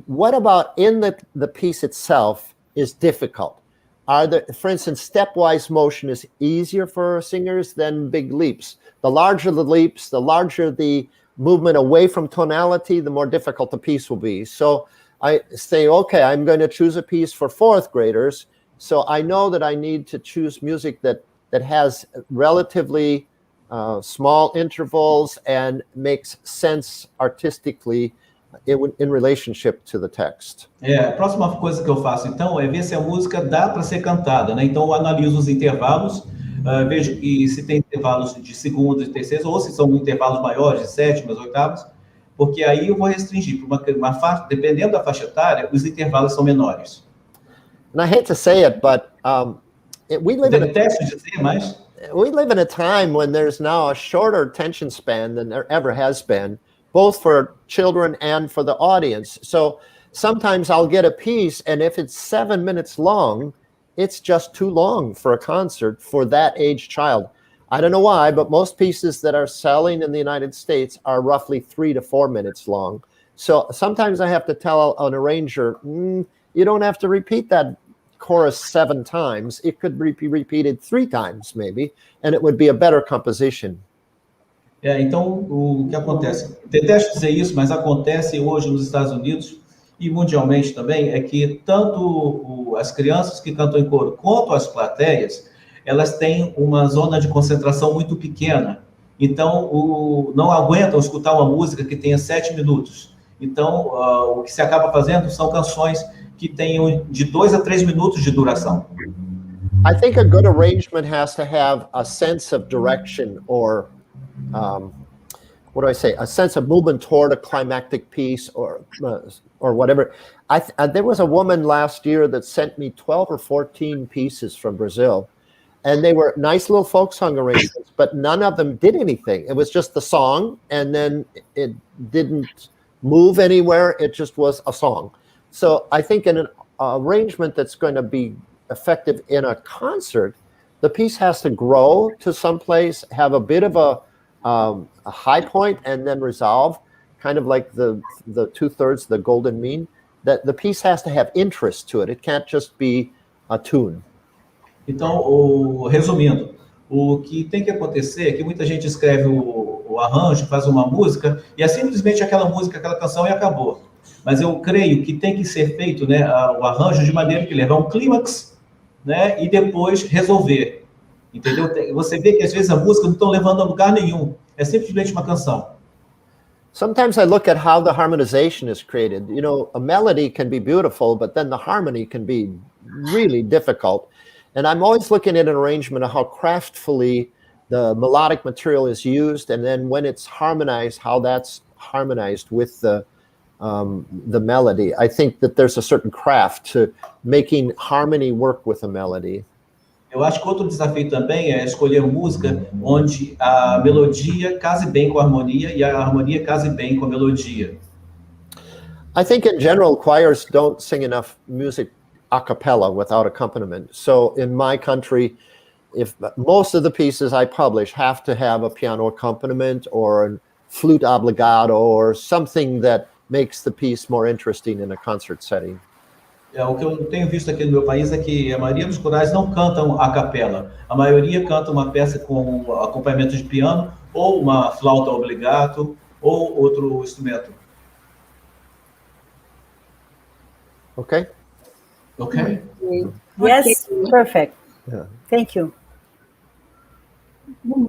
what about in the piece itself is difficult? For instance, stepwise motion is easier for singers than big leaps. The larger the leaps, the larger the movement away from tonality, the more difficult the piece will be. So I say, okay, I'm going to choose a piece for 4th graders. So I know that I need to choose music that has relatively small intervals and makes sense artistically in relationship to the text. A próxima coisa que eu faço, então, é ver se a música dá para ser cantada, né? Então, eu analiso os intervalos, vejo que se tem intervalos de segundas e terceiras, ou se são intervalos maiores, de sétimas, oitavas, porque aí eu vou restringir para uma faixa, dependendo da faixa etária, os intervalos são menores. And I hate to say it, but we live in a time when there's now a shorter attention span than there ever has been, both for children and for the audience. So sometimes I'll get a piece, and if it's 7 minutes long, it's just too long for a concert for that age child. I don't know why, but most pieces that are selling in the United States are roughly 3 to 4 minutes long. So sometimes I have to tell an arranger, you don't have to repeat that chorus 7 times. It could be repeated 3 times maybe, and it would be a better composition. Então, o que acontece? Detesto dizer isso, mas acontece hoje nos Estados Unidos e mundialmente também, é que tanto as crianças que cantam em coro quanto as plateias, elas têm uma zona de concentração muito pequena. Então, não aguentam escutar uma música que tenha 7 minutos. Então, o que se acaba fazendo são canções que tenham de 2 a 3 minutos de duração. I think a good arrangement has to have a sense of direction or what do I say? A sense of movement toward a climactic piece or whatever. There was a woman last year that sent me 12 or 14 pieces from Brazil, and they were nice little folk song arrangements, but none of them did anything. It was just the song, and then it didn't move anywhere. It just was a song. So I think in an arrangement that's going to be effective in a concert, the piece has to grow to someplace, have a bit of a high point, and then resolve, kind of like the 2/3, the golden mean. That the piece has to have interest to it. It can't just be a tune. Então, resumindo, o que tem que acontecer é que muita gente escreve o arranjo, faz uma música, e é simplesmente aquela música, aquela canção e acabou. Mas eu creio que tem que ser feito, né, o arranjo de maneira que leve a um clímax, né, e depois resolver. Entendeu? Você vê que às vezes a música não está levando a lugar nenhum. É simplesmente uma canção. Sometimes I look at how the harmonization is created. You know, a melody can be beautiful, but then the harmony can be really difficult. And I'm always looking at an arrangement of how craftfully the melodic material is used, and then when it's harmonized, how that's harmonized with the melody. I think that there's a certain craft to making harmony work with a melody. Eu acho que outro desafio também é escolher música onde a melodia case bem com a harmonia e a harmonia case bem com a melodia. I think in general, choirs don't sing enough music a cappella without accompaniment. So in my country, if most of the pieces I publish have to have a piano accompaniment or a flute obbligato or something that makes the piece more interesting in a concert setting. O que eu tenho visto aqui no meu país é que a maioria dos corais não cantam a capela. A maioria canta uma peça com acompanhamento de piano, ou uma flauta obbligato, ou outro instrumento. Okay? Ok? Yes, perfect. Yeah. Thank you. Bom,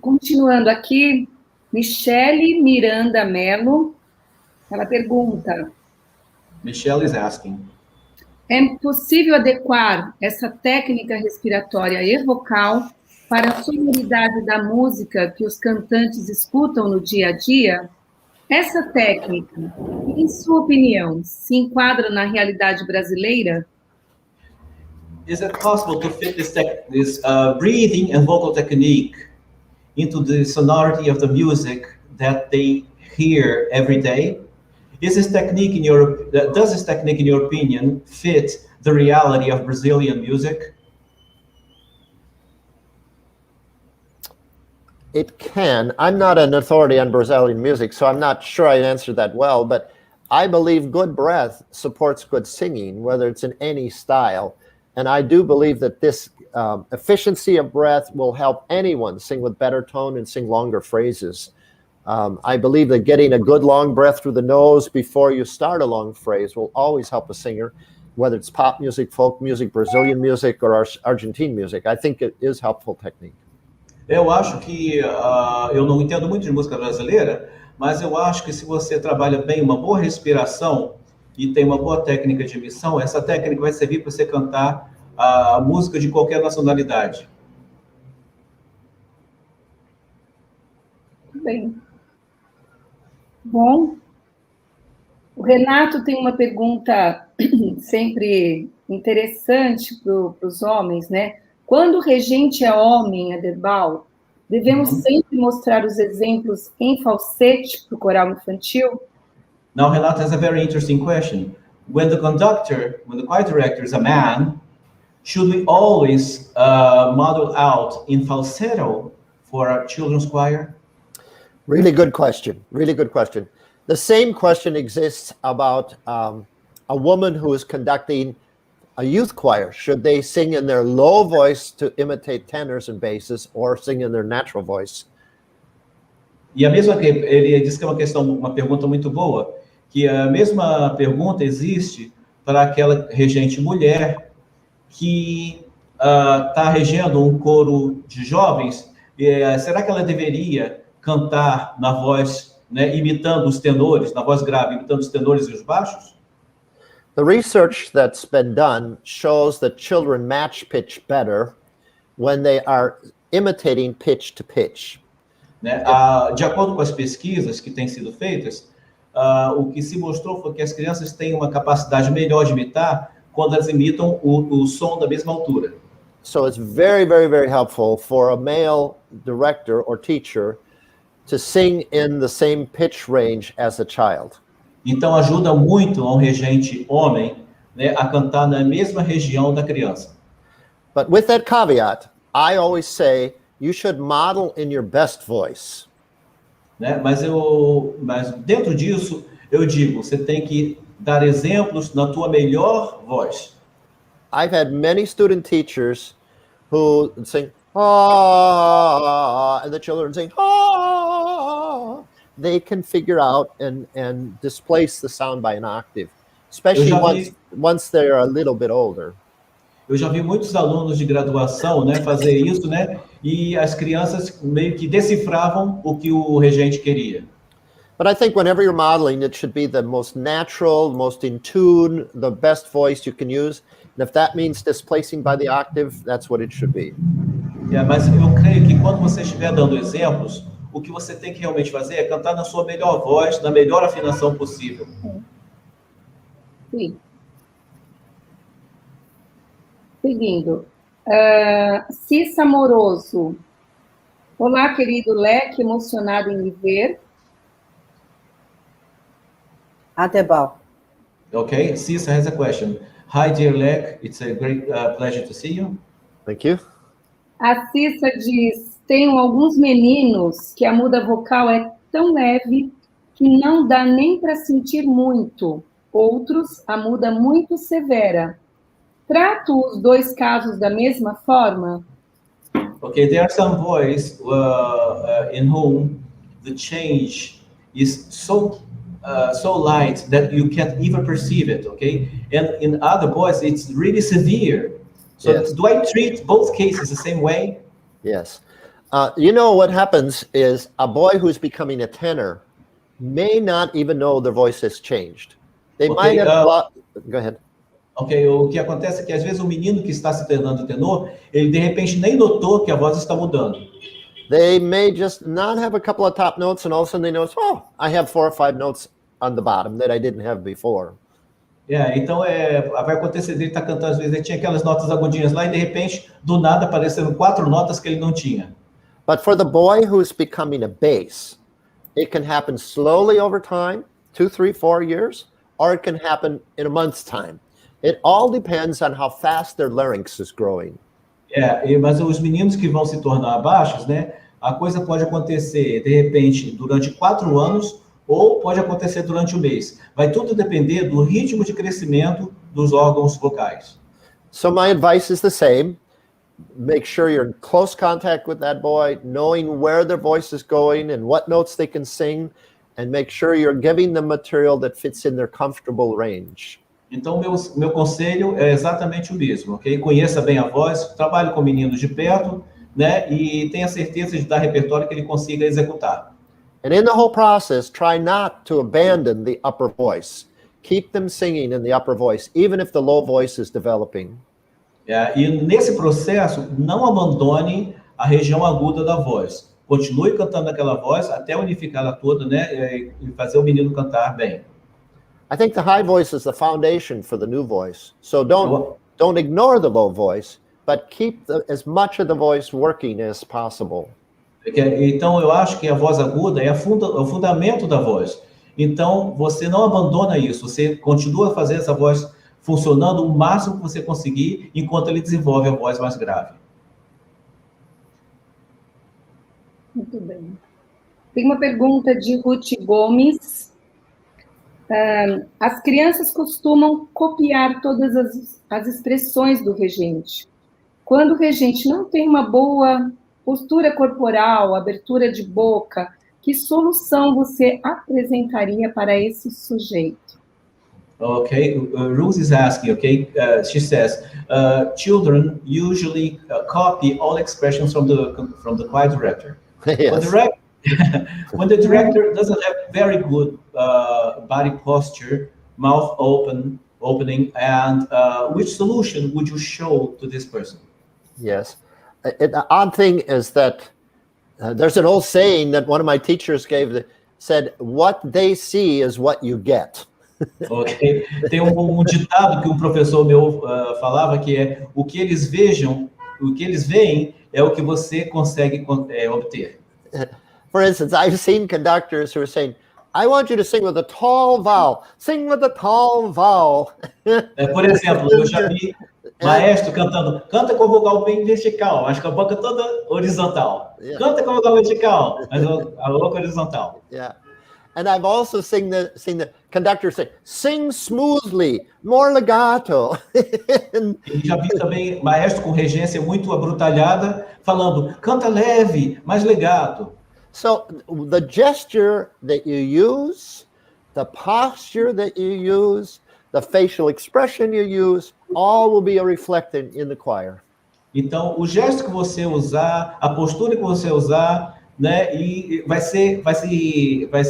continuando aqui, Michele Miranda Mello, ela pergunta: Michelle is asking. é possível adequar essa técnica respiratória e vocal para a sonoridade da música que os cantantes escutam no dia a dia? Essa técnica, em sua opinião, se enquadra na realidade brasileira? Is it possible to fit this breathing and vocal technique into the sonority of the music that they hear every day? Does this technique, in your opinion, fit the reality of Brazilian music? It can. I'm not an authority on Brazilian music, so I'm not sure I answered that well, but I believe good breath supports good singing, whether it's in any style. And I do believe that this efficiency of breath will help anyone sing with better tone and sing longer phrases. I believe that getting a good long breath through the nose before you start a long phrase will always help a singer, whether it's pop music, folk music, Brazilian music, or Argentine music. I think it is helpful technique. Eu acho que, eu não entendo muito de música brasileira, mas eu acho que se você trabalha bem uma boa respiração e tem uma boa técnica de emissão, essa técnica vai servir para você cantar a música de qualquer nacionalidade. Bem. Bom, o Renato tem uma pergunta sempre interessante para os homens, né? Quando o regente é homem, Aderbal, devemos sempre mostrar os exemplos em falsete para o coral infantil? Now, Renato has a very interesting question. When the choir director is a man, should we always model out in falsetto for a children's choir? Really good question. Really good question. The same question exists about a woman who is conducting a youth choir. Should they sing in their low voice to imitate tenors and basses, or sing in their natural voice? E a mesma que ele disse que é uma pergunta muito boa, que a mesma pergunta existe para aquela regente mulher que está regendo um coro de jovens. Será que ela deveria cantar na voz né, imitando os tenores, na voz grave, imitando os tenores e os baixos? The research that's been done shows that children match pitch better when they are imitating pitch to pitch. Né? De acordo com as pesquisas que têm sido feitas, o que se mostrou foi que as crianças têm uma capacidade melhor de imitar quando elas imitam o som da mesma altura. So it's very, very, very helpful for a male director or teacher to sing in the same pitch range as a child. Então ajuda muito a um regente homem, né, a cantar na mesma região da criança. But with that caveat, I always say you should model in your best voice. Né? Mas dentro disso, eu digo, você tem que dar exemplos na tua melhor voz. I've had many student teachers who sing, ah, and the children sing, ah. They can figure out and displace the sound by an octave, especially once they're a little bit older. Eu já vi muitos alunos de graduação, né, fazer isso, né, e as crianças meio que decifravam o que o regente queria. But I think whenever you're modeling, it should be the most natural, most in tune, the best voice you can use. And if that means displacing by the octave, that's what it should be. Mas eu creio que quando você estiver dando exemplos, o que você tem que realmente fazer é cantar na sua melhor voz, na melhor afinação possível. Sim. Seguindo. Cissa Amoroso. Olá, querido Leck, emocionado em lhe ver. Adebal. Okay, Cissa has a question. Hi, dear Leck, it's a great pleasure to see you. Thank you. A Cissa diz, tenho alguns meninos que a muda vocal é tão leve que não dá nem para sentir muito. Outros, a muda muito severa. Trato os dois casos da mesma forma? Okay, there are some boys in whom the change is so light that you can't even perceive it, okay? And in other boys, it's really severe. So yes. Do I treat both cases the same way? Yes. You know what happens is a boy who's becoming a tenor may not even know their voice has changed. They might have... Go ahead. Ok, o que acontece é que às vezes o menino que está se tornando tenor, ele de repente nem notou que a voz está mudando. They may just not have a couple of top notes and all of a sudden they notice, oh, I have 4 or 5 notes on the bottom that I didn't have before. Então vai acontecer dele estar cantando, às vezes ele tinha aquelas notas agudinhas lá e de repente, do nada, apareceram 4 notas que ele não tinha. But for the boy who's becoming a bass, it can happen slowly over time, 2, 3, 4 years, or it can happen in a month's time. It all depends on how fast their larynx is growing. Mas os meninos que vão se tornar baixos, né? A coisa pode acontecer, de repente, durante 4 anos, ou pode acontecer durante um mês. Vai tudo depender do ritmo de crescimento dos órgãos vocais. So my advice is the same. Make sure you're in close contact with that boy, knowing where their voice is going and what notes they can sing, and make sure you're giving them material that fits in their comfortable range. Então, meu conselho é exatamente o mesmo, ok? Conheça bem a voz, trabalhe com meninos de perto, né? E tenha certeza de dar repertório que ele consiga executar. And in the whole process, try not to abandon the upper voice. Keep them singing in the upper voice, even if the low voice is developing. E nesse processo, não abandone a região aguda da voz. Continue cantando aquela voz até unificá-la toda, né? E fazer o menino cantar bem. I think the high voice is the foundation for the new voice. So don't ignore the low voice, but keep as much of the voice working as possible. Então, eu acho que a voz aguda é o fundamento da voz. Então, você não abandona isso, você continua a fazer essa voz funcionando o máximo que você conseguir, enquanto ele desenvolve a voz mais grave. Muito bem. Tem uma pergunta de Ruth Gomes. As crianças costumam copiar todas as expressões do regente. Quando o regente não tem uma boa postura corporal, abertura de boca, que solução você apresentaria para esse sujeito? Okay, Ruth is asking, okay, she says, children usually copy all expressions from the choir director. Yes. When the director doesn't have very good body posture, mouth opening, and which solution would you show to this person? Yes. The odd thing is that there's an old saying that one of my teachers gave that said, what they see is what you get. Ok. Tem ditado que um professor meu falava que é o que eles vejam, o que eles veem é o que você consegue obter. For instance, I've seen conductors who are saying, I want you to sing with a tall vowel. Sing with a tall vowel. Por exemplo, eu já vi maestro cantando, canta com a vogal bem vertical, mas com a boca toda horizontal. Yeah. Canta com a vogal vertical, mas a boca horizontal. Yeah. And I've also seen the conductor say, sing smoothly, more legato. E já vi também maestro com regência muito abrutalhada, falando, canta leve, mais legato. So the gesture that you use, the posture that you use, the facial expression you use, all will be reflected in the choir. Então, o gesto que você usar, a postura que você usar, né, e vai ser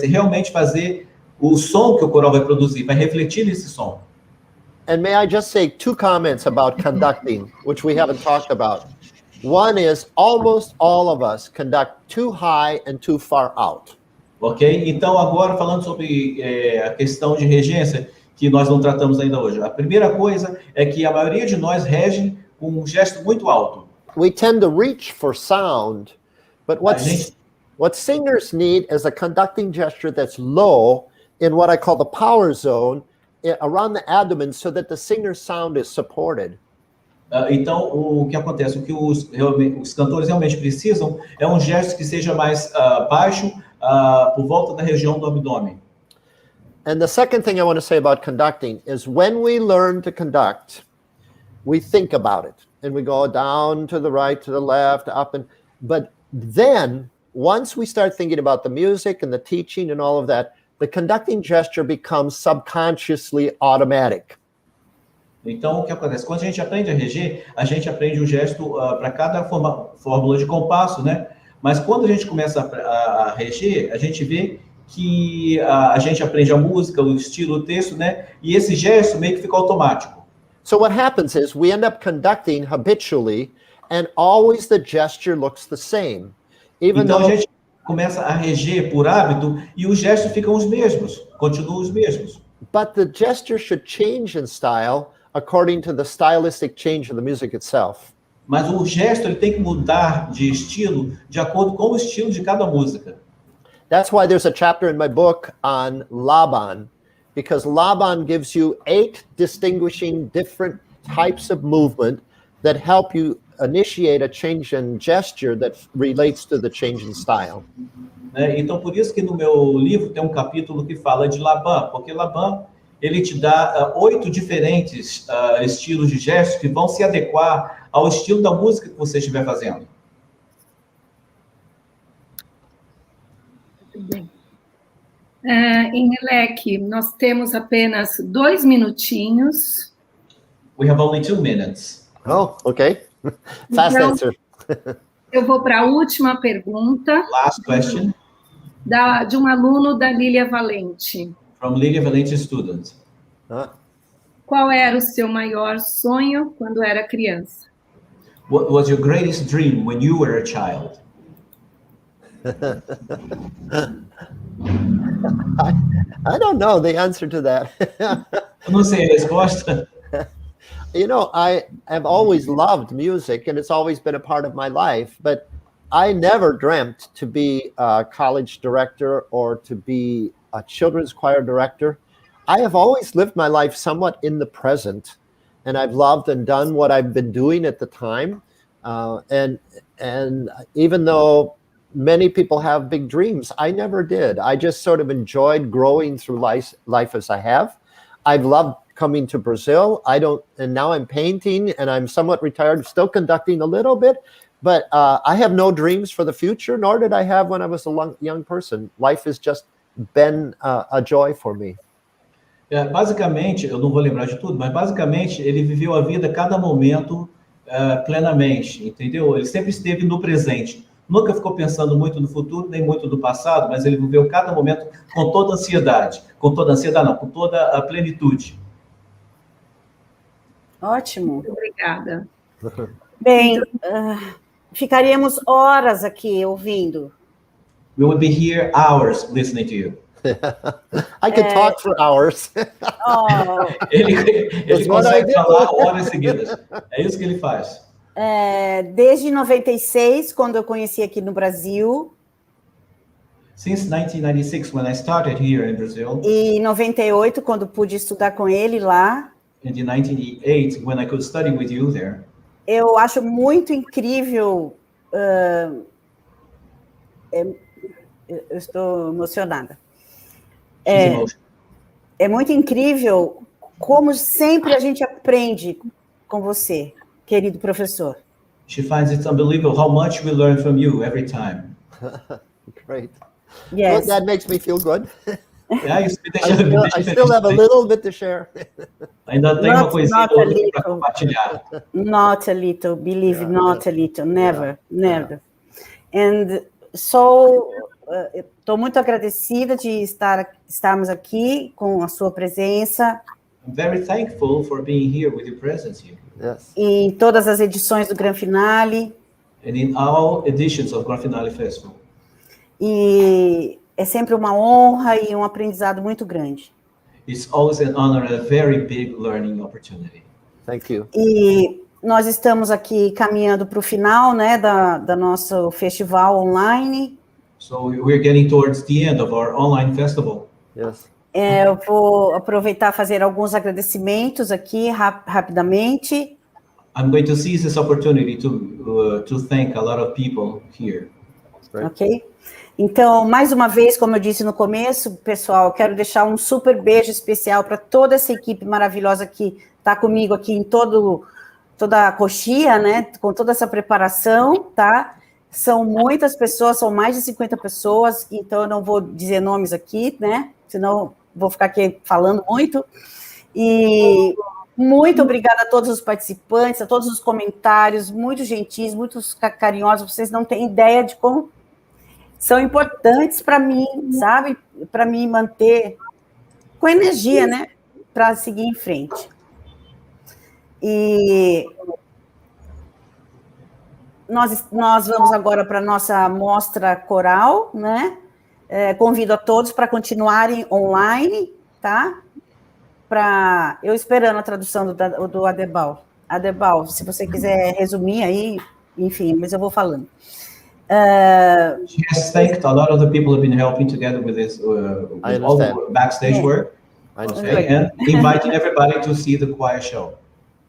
realmente fazer o som que o coral vai produzir, vai refletir nesse som. And may I just say 2 comments about conducting, which we haven't talked about. One is almost all of us conduct too high and too far out. Ok? Então, agora falando sobre a questão de regência, que nós não tratamos ainda hoje. A primeira coisa é que a maioria de nós rege com um gesto muito alto. We tend to reach for sound, but what singers need is a conducting gesture that's low in what I call the power zone around the abdomen so that the singer's sound is supported. Então, o que acontece, o que os cantores realmente precisam é um gesto que seja mais baixo, por volta da região do abdômen. And the second thing I want to say about conducting is when we learn to conduct, we think about it. And we go down to the right, to the left, up, but then once we start thinking about the music and the teaching and all of that, the conducting gesture becomes subconsciously automatic. Então, o que acontece? Quando a gente aprende a reger, a gente aprende o gesto para cada fórmula de compasso, né? Mas quando a gente começa a reger, a gente vê que a gente aprende a música, o estilo, o texto, né? E esse gesto meio que fica automático. So what happens is we end up conducting habitually and always the gesture looks the same. Então a gente começa a reger por hábito e os gestos ficam os mesmos, continuam os mesmos. But the gesture should change in style according to the stylistic change of the music itself. Mas o gesto ele tem que mudar de estilo de acordo com o estilo de cada música. That's why there's a chapter in my book on Laban, because Laban gives you 8 distinguishing different types of movement that help you initiate a change in gesture that relates to the change in style. Então, por isso que no meu livro tem um capítulo que fala de Laban, porque Laban, ele te dá 8 diferentes estilos de gestos que vão se adequar ao estilo da música que você estiver fazendo. Muito bem. Em Leck, nós temos apenas 2 minutinhos. We have only 2 minutes. Oh, okay. Fast Então, answer. Eu vou para a última pergunta. Last question. De um aluno da Lília Valente. From Lilia Valente student. Qual era o seu maior sonho quando era criança? What was your greatest dream when you were a child? I don't know the answer to that. Eu não sei a resposta. You know, I have always loved music and it's always been a part of my life, but I never dreamt to be a college director or to be a children's choir director. I have always lived my life somewhat in the present, and I've loved and done what I've been doing at the time. And even though many people have big dreams, I never did. I just sort of enjoyed growing through life as I have. I've loved coming to Brazil. And now I'm painting and I'm somewhat retired, still conducting a little bit, but I have no dreams for the future, nor did I have when I was a young person. Life has just been a joy for me. Basicamente, eu não vou lembrar de tudo, mas basicamente ele viveu a vida cada momento plenamente, entendeu? Ele sempre esteve no presente. Nunca ficou pensando muito no futuro, nem muito no passado, mas ele viveu cada momento com toda ansiedade. Com toda ansiedade, não, com toda a plenitude. Ótimo. Muito obrigada. Bem, ficaríamos horas aqui ouvindo. We would be here hours listening to you. I could talk for hours. Oh, Ele consegue falar horas seguidas. É isso que ele faz. desde 96, quando eu conheci aqui no Brasil. Since 1996, when I started here in Brazil. E 98, quando pude estudar com ele lá. And in 1998, when I could study with you there. Eu acho muito incrível. Eu estou emocionada. É muito incrível como sempre a gente aprende com você, querido professor. She finds it unbelievable how much we learn from you every time. Great. Yes. Well, that makes me feel good. Isso me deixa I still have a little bit to share. Ainda tem uma coisinha ou outra para compartilhar. Not a little, believe, not a little, never, never. And so, estou muito agradecida de estarmos aqui com a sua presença. I'm very thankful for being here with your presence here. Yes. Em todas as edições do Gran Finale. And in all editions of Gran Finale Festival. E é sempre uma honra e um aprendizado muito grande. It's always an honor and a very big learning opportunity. Thank you. E nós estamos aqui caminhando para o final, né, da nosso festival online. So we're getting towards the end of our online festival. Yes. Eu vou aproveitar e fazer alguns agradecimentos aqui rapidamente. I'm going to seize this opportunity to thank a lot of people here. Ok? Então, mais uma vez, como eu disse no começo, pessoal, quero deixar um super beijo especial para toda essa equipe maravilhosa que está comigo aqui em toda a coxia, né, com toda essa preparação, tá? São muitas pessoas, são mais de 50 pessoas, então eu não vou dizer nomes aqui, né, senão vou ficar aqui falando muito. E muito obrigada a todos os participantes, a todos os comentários, muito gentis, muito carinhosos, vocês não têm ideia de como são importantes para mim, sabe? Para me manter com energia, né? Para seguir em frente. E nós vamos agora para a nossa mostra coral, né? Convido a todos para continuarem online, tá? Eu esperando a tradução do Adebal. Adebal, se você quiser resumir aí, enfim, mas eu vou falando. She has thanked a lot of the people who have been helping together with this, with all the backstage work. Okay, and inviting everybody to see the choir show.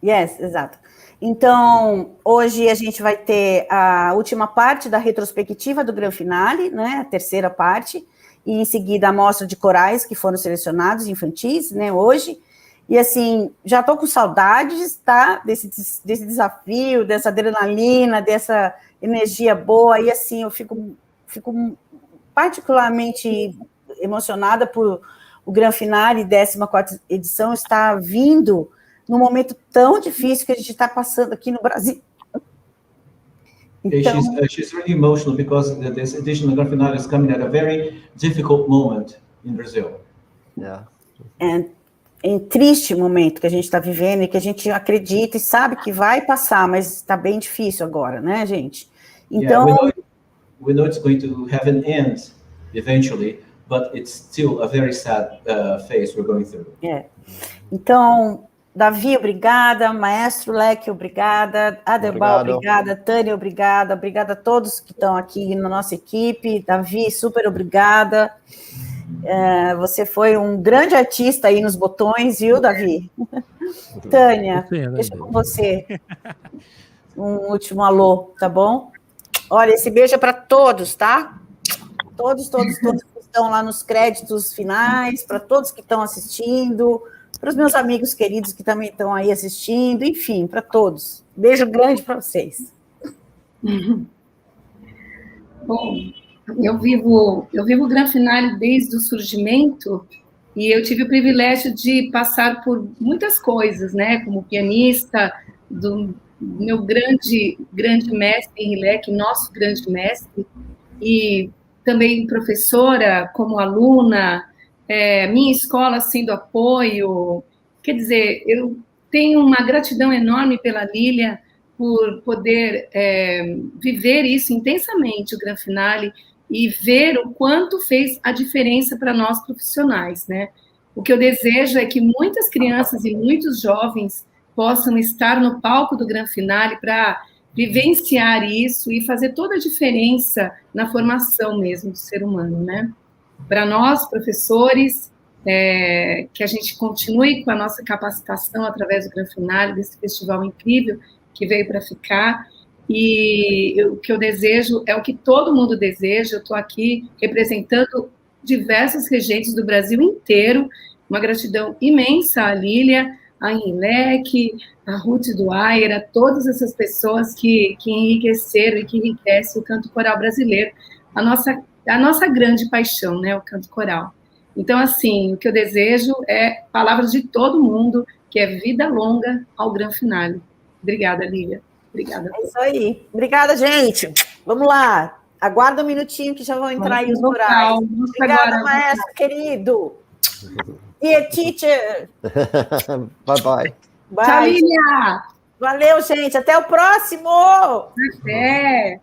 Yes, exato. Então, hoje a gente vai ter a última parte da retrospectiva do Gran Finale, né, a terceira parte, e em seguida a mostra de corais que foram selecionados, infantis, né, hoje. E assim, já estou com saudades, tá, desse desafio, dessa adrenalina, dessa energia boa, e assim, eu fico particularmente emocionada por o Gran Finale, 14ª edição, estar vindo num momento tão difícil que a gente está passando aqui no Brasil. Então, she's really emotional because this edition of Gran Finale is coming at a very difficult moment in Brazil. Yeah. É um triste momento que a gente está vivendo e que a gente acredita e sabe que vai passar, mas está bem difícil agora, né, gente? Então, we know it's going to have an end eventually, but it's still a very sad phase we're going through. Então, Davi, obrigada, Maestro Leck, obrigada, Adebal, obrigada, Tânia, obrigada a todos que estão aqui na nossa equipe, Davi, super obrigada. Você foi um grande artista aí nos botões, viu, Davi? Tânia, deixa com você um último alô, tá bom? Olha, esse beijo é para todos, tá? Todos que estão lá nos créditos finais, para todos que estão assistindo, para os meus amigos queridos que também estão aí assistindo, enfim, para todos. Beijo grande para vocês. Bom, eu vivo o Gran Finale desde o surgimento e eu tive o privilégio de passar por muitas coisas, né, como pianista meu grande mestre, Leck, nosso grande mestre, e também professora, como aluna, minha escola sendo apoio. Quer dizer, eu tenho uma gratidão enorme pela Lília, por poder viver isso intensamente, o Gran Finale, e ver o quanto fez a diferença para nós profissionais, né? O que eu desejo é que muitas crianças e muitos jovens possam estar no palco do Gran Finale para vivenciar isso e fazer toda a diferença na formação mesmo do ser humano, né? Para nós, professores, que a gente continue com a nossa capacitação através do Gran Finale, desse festival incrível que veio para ficar, e o que eu desejo é o que todo mundo deseja. Eu estou aqui representando diversos regentes do Brasil inteiro, uma gratidão imensa à Lília, a Leck, a Ruth Duayer, a todas essas pessoas que enriqueceram e que enriquecem o canto coral brasileiro, a nossa grande paixão, né, o canto coral. Então, assim, o que eu desejo é palavras de todo mundo, que é vida longa ao Gran Finale. Obrigada, Lília. Obrigada. É isso aí. Obrigada, gente. Vamos lá. Aguarda um minutinho que já vão entrar aí os corais. Obrigada, agora, maestro querido. Dear teacher. Bye-bye. Bye. Tchau, Lília. Valeu, gente. Até o próximo. Até.